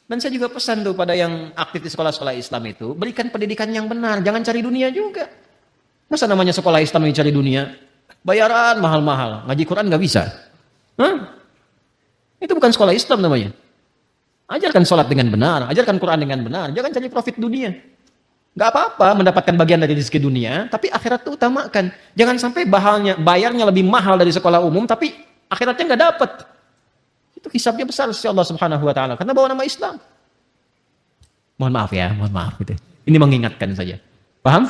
Dan saya juga pesan tuh pada yang aktif di sekolah-sekolah Islam itu, berikan pendidikan yang benar, jangan cari dunia juga. Masa namanya sekolah Islam yang cari dunia? Bayaran mahal-mahal, ngaji Quran nggak bisa. Itu bukan sekolah Islam namanya. Ajarkan sholat dengan benar, ajarkan Quran dengan benar, jangan cari profit dunia. Gak apa-apa mendapatkan bagian dari rezeki dunia, tapi akhirat itu utamakan. Jangan sampai bayarnya lebih mahal dari sekolah umum, tapi akhiratnya nggak dapat. Itu hisabnya besar sisi Allah Subhanahu Wa Taala, karena bawa nama Islam. Mohon maaf gitu. Ini mengingatkan saja. Paham?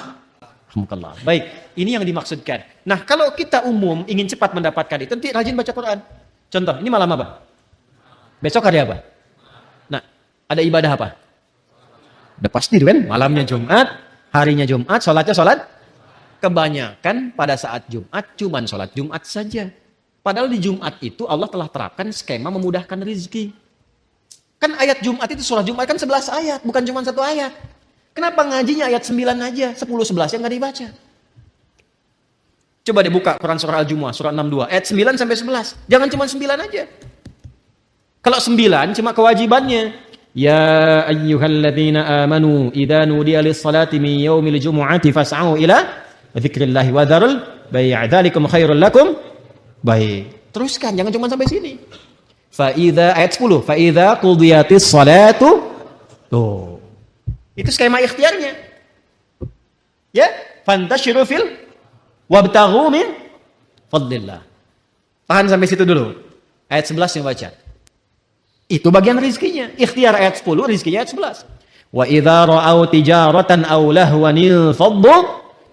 Alhamdulillah. Baik, ini yang dimaksudkan. Nah, kalau kita umum ingin cepat mendapatkan itu, nanti rajin baca Quran. Contoh, ini malam apa? Besok hari apa? Nah, ada ibadah apa? Udah pasti kan? Malamnya Jumat, harinya Jumat, sholatnya sholat. Kebanyakan pada saat Jumat, cuman sholat Jumat saja. Padahal di Jumat itu Allah telah terapkan skema memudahkan rezeki. Kan ayat Jumat itu, surah Jumat kan 11 ayat, bukan cuma 1 ayat. Kenapa ngajinya ayat 9 aja, 10-11 yang nggak dibaca? Coba deh buka Quran surah Al-Jumu'ah, surah 62, ayat 9 sampai 11. Jangan cuma 9 aja. Kalau 9 cuma kewajibannya. Ya ayyuhalladzina amanu idza nudiya lis-salati min yaumil jumu'ati fas'au ila dzikrillahi wa dzarul bai' dzalikum khairul lakum. Baik. Teruskan, jangan cuma sampai sini. Ayat 10, fa idza qudiyatis salatu. Tuh. Itu skema ikhtiarnya. Ya, fantashiru fil wabtaghu min fadlillah. Tahan sampai situ dulu. Ayat 11 yang baca. Itu bagian rizkinya. Ikhtiar ayat 10, rizkinya ayat 11. Wa idza ra'au tijaratan aw lahwan faddu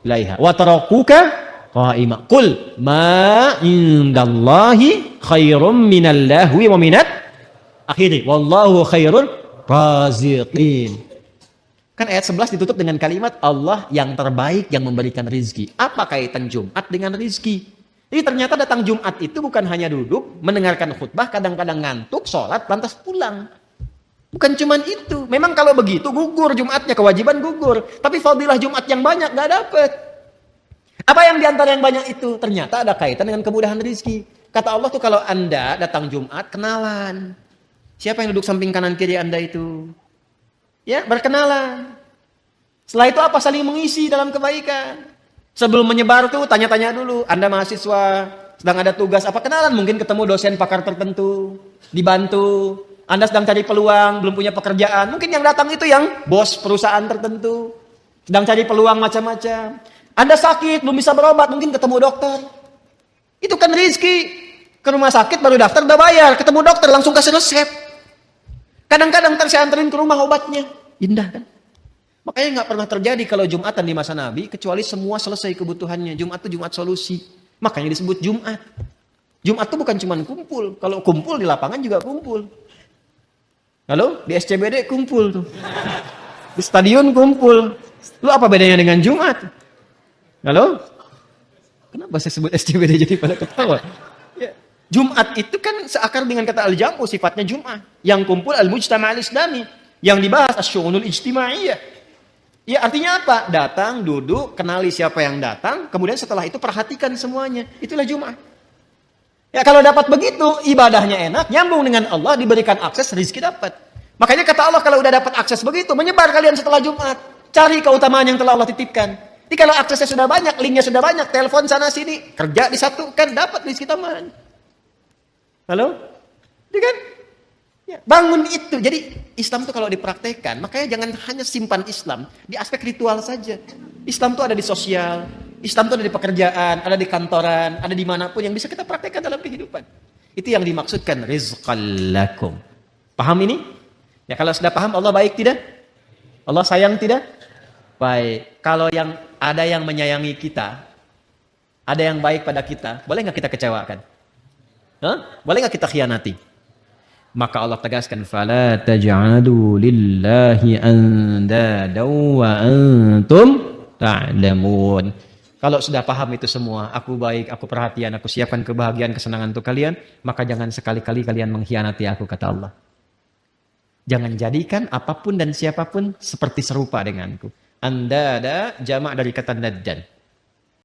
ilaiha wa tarakuka qa'ima. Qul ma indallahi khairum minal lahwi wa minat akhiri. Wallahu khairul raziqin. Kan ayat 11 ditutup dengan kalimat Allah yang terbaik yang memberikan rizki. Apa kaitan Jumat dengan rizki? Jadi ternyata datang Jumat itu bukan hanya duduk, mendengarkan khutbah, kadang-kadang ngantuk, sholat, lantas pulang. Bukan cuman itu. Memang kalau begitu gugur Jumatnya, kewajiban gugur. Tapi fadilah Jumat yang banyak gak dapet. Apa yang diantara yang banyak itu? Ternyata ada kaitan dengan kemudahan rizki. Kata Allah tuh kalau Anda datang Jumat, kenalan. Siapa yang duduk samping kanan kiri Anda itu? Ya, berkenalan. Setelah itu apa? Saling mengisi dalam kebaikan. Sebelum menyebar tuh tanya-tanya dulu. Anda mahasiswa, sedang ada tugas apa? Kenalan, mungkin ketemu dosen pakar tertentu, dibantu. Anda sedang cari peluang, belum punya pekerjaan. Mungkin yang datang itu yang bos perusahaan tertentu, sedang cari peluang macam-macam. Anda sakit, belum bisa berobat, mungkin ketemu dokter. Itu kan rezeki. Ke rumah sakit baru daftar udah bayar, ketemu dokter langsung kasih resep. Kadang-kadang saya anterin ke rumah obatnya. Indah kan? Makanya nggak pernah terjadi kalau Jumatan di masa Nabi, kecuali semua selesai kebutuhannya. Jumat itu Jumat solusi. Makanya disebut Jumat. Jumat itu bukan cuma kumpul. Kalau kumpul di lapangan juga kumpul. Halo? Di SCBD kumpul tuh. Di stadion kumpul. Lu apa bedanya dengan Jumat? Halo? Kenapa saya sebut SCBD jadi pada ketawa? Ya. Jumat itu kan seakar dengan kata al-jam'u, sifatnya Jum'ah. Yang kumpul al-mujtama' al-islami. Yang dibahas as-syu'unul ijtimaiyah. Ya artinya apa? Datang, duduk, kenali siapa yang datang, kemudian setelah itu perhatikan semuanya. Itulah Jumat. Ya kalau dapat begitu, ibadahnya enak, nyambung dengan Allah, diberikan akses, rezeki dapat. Makanya kata Allah kalau udah dapat akses begitu, menyebar kalian setelah Jumat. Cari keutamaan yang telah Allah titipkan. Jadi kalau aksesnya sudah banyak, linknya sudah banyak, telepon sana sini, kerja disatukan, dapat rezeki tambahan. Halo? Jadi kan? Ya, bangun itu. Jadi Islam itu kalau dipraktekkan, makanya jangan hanya simpan Islam di aspek ritual saja. Islam itu ada di sosial, Islam itu ada di pekerjaan, ada di kantoran, ada dimanapun yang bisa kita praktekkan dalam kehidupan. Itu yang dimaksudkan rizqal lakum. Paham ini? Ya kalau sudah paham, Allah baik tidak? Allah sayang tidak? Baik. Kalau yang ada yang menyayangi kita, ada yang baik pada kita, boleh nggak kita kecewakan? Boleh nggak kita khianati? Maka Allah tegaskan, fala taj'alu lillahi andada wa antum ta'lamun. Kalau sudah paham itu semua, aku baik, aku perhatian, aku siapkan kebahagiaan, kesenangan untuk kalian, maka jangan sekali-kali kalian mengkhianati aku, kata Allah. Jangan jadikan apapun dan siapapun seperti serupa denganku. Andada jamak dari kata naddan.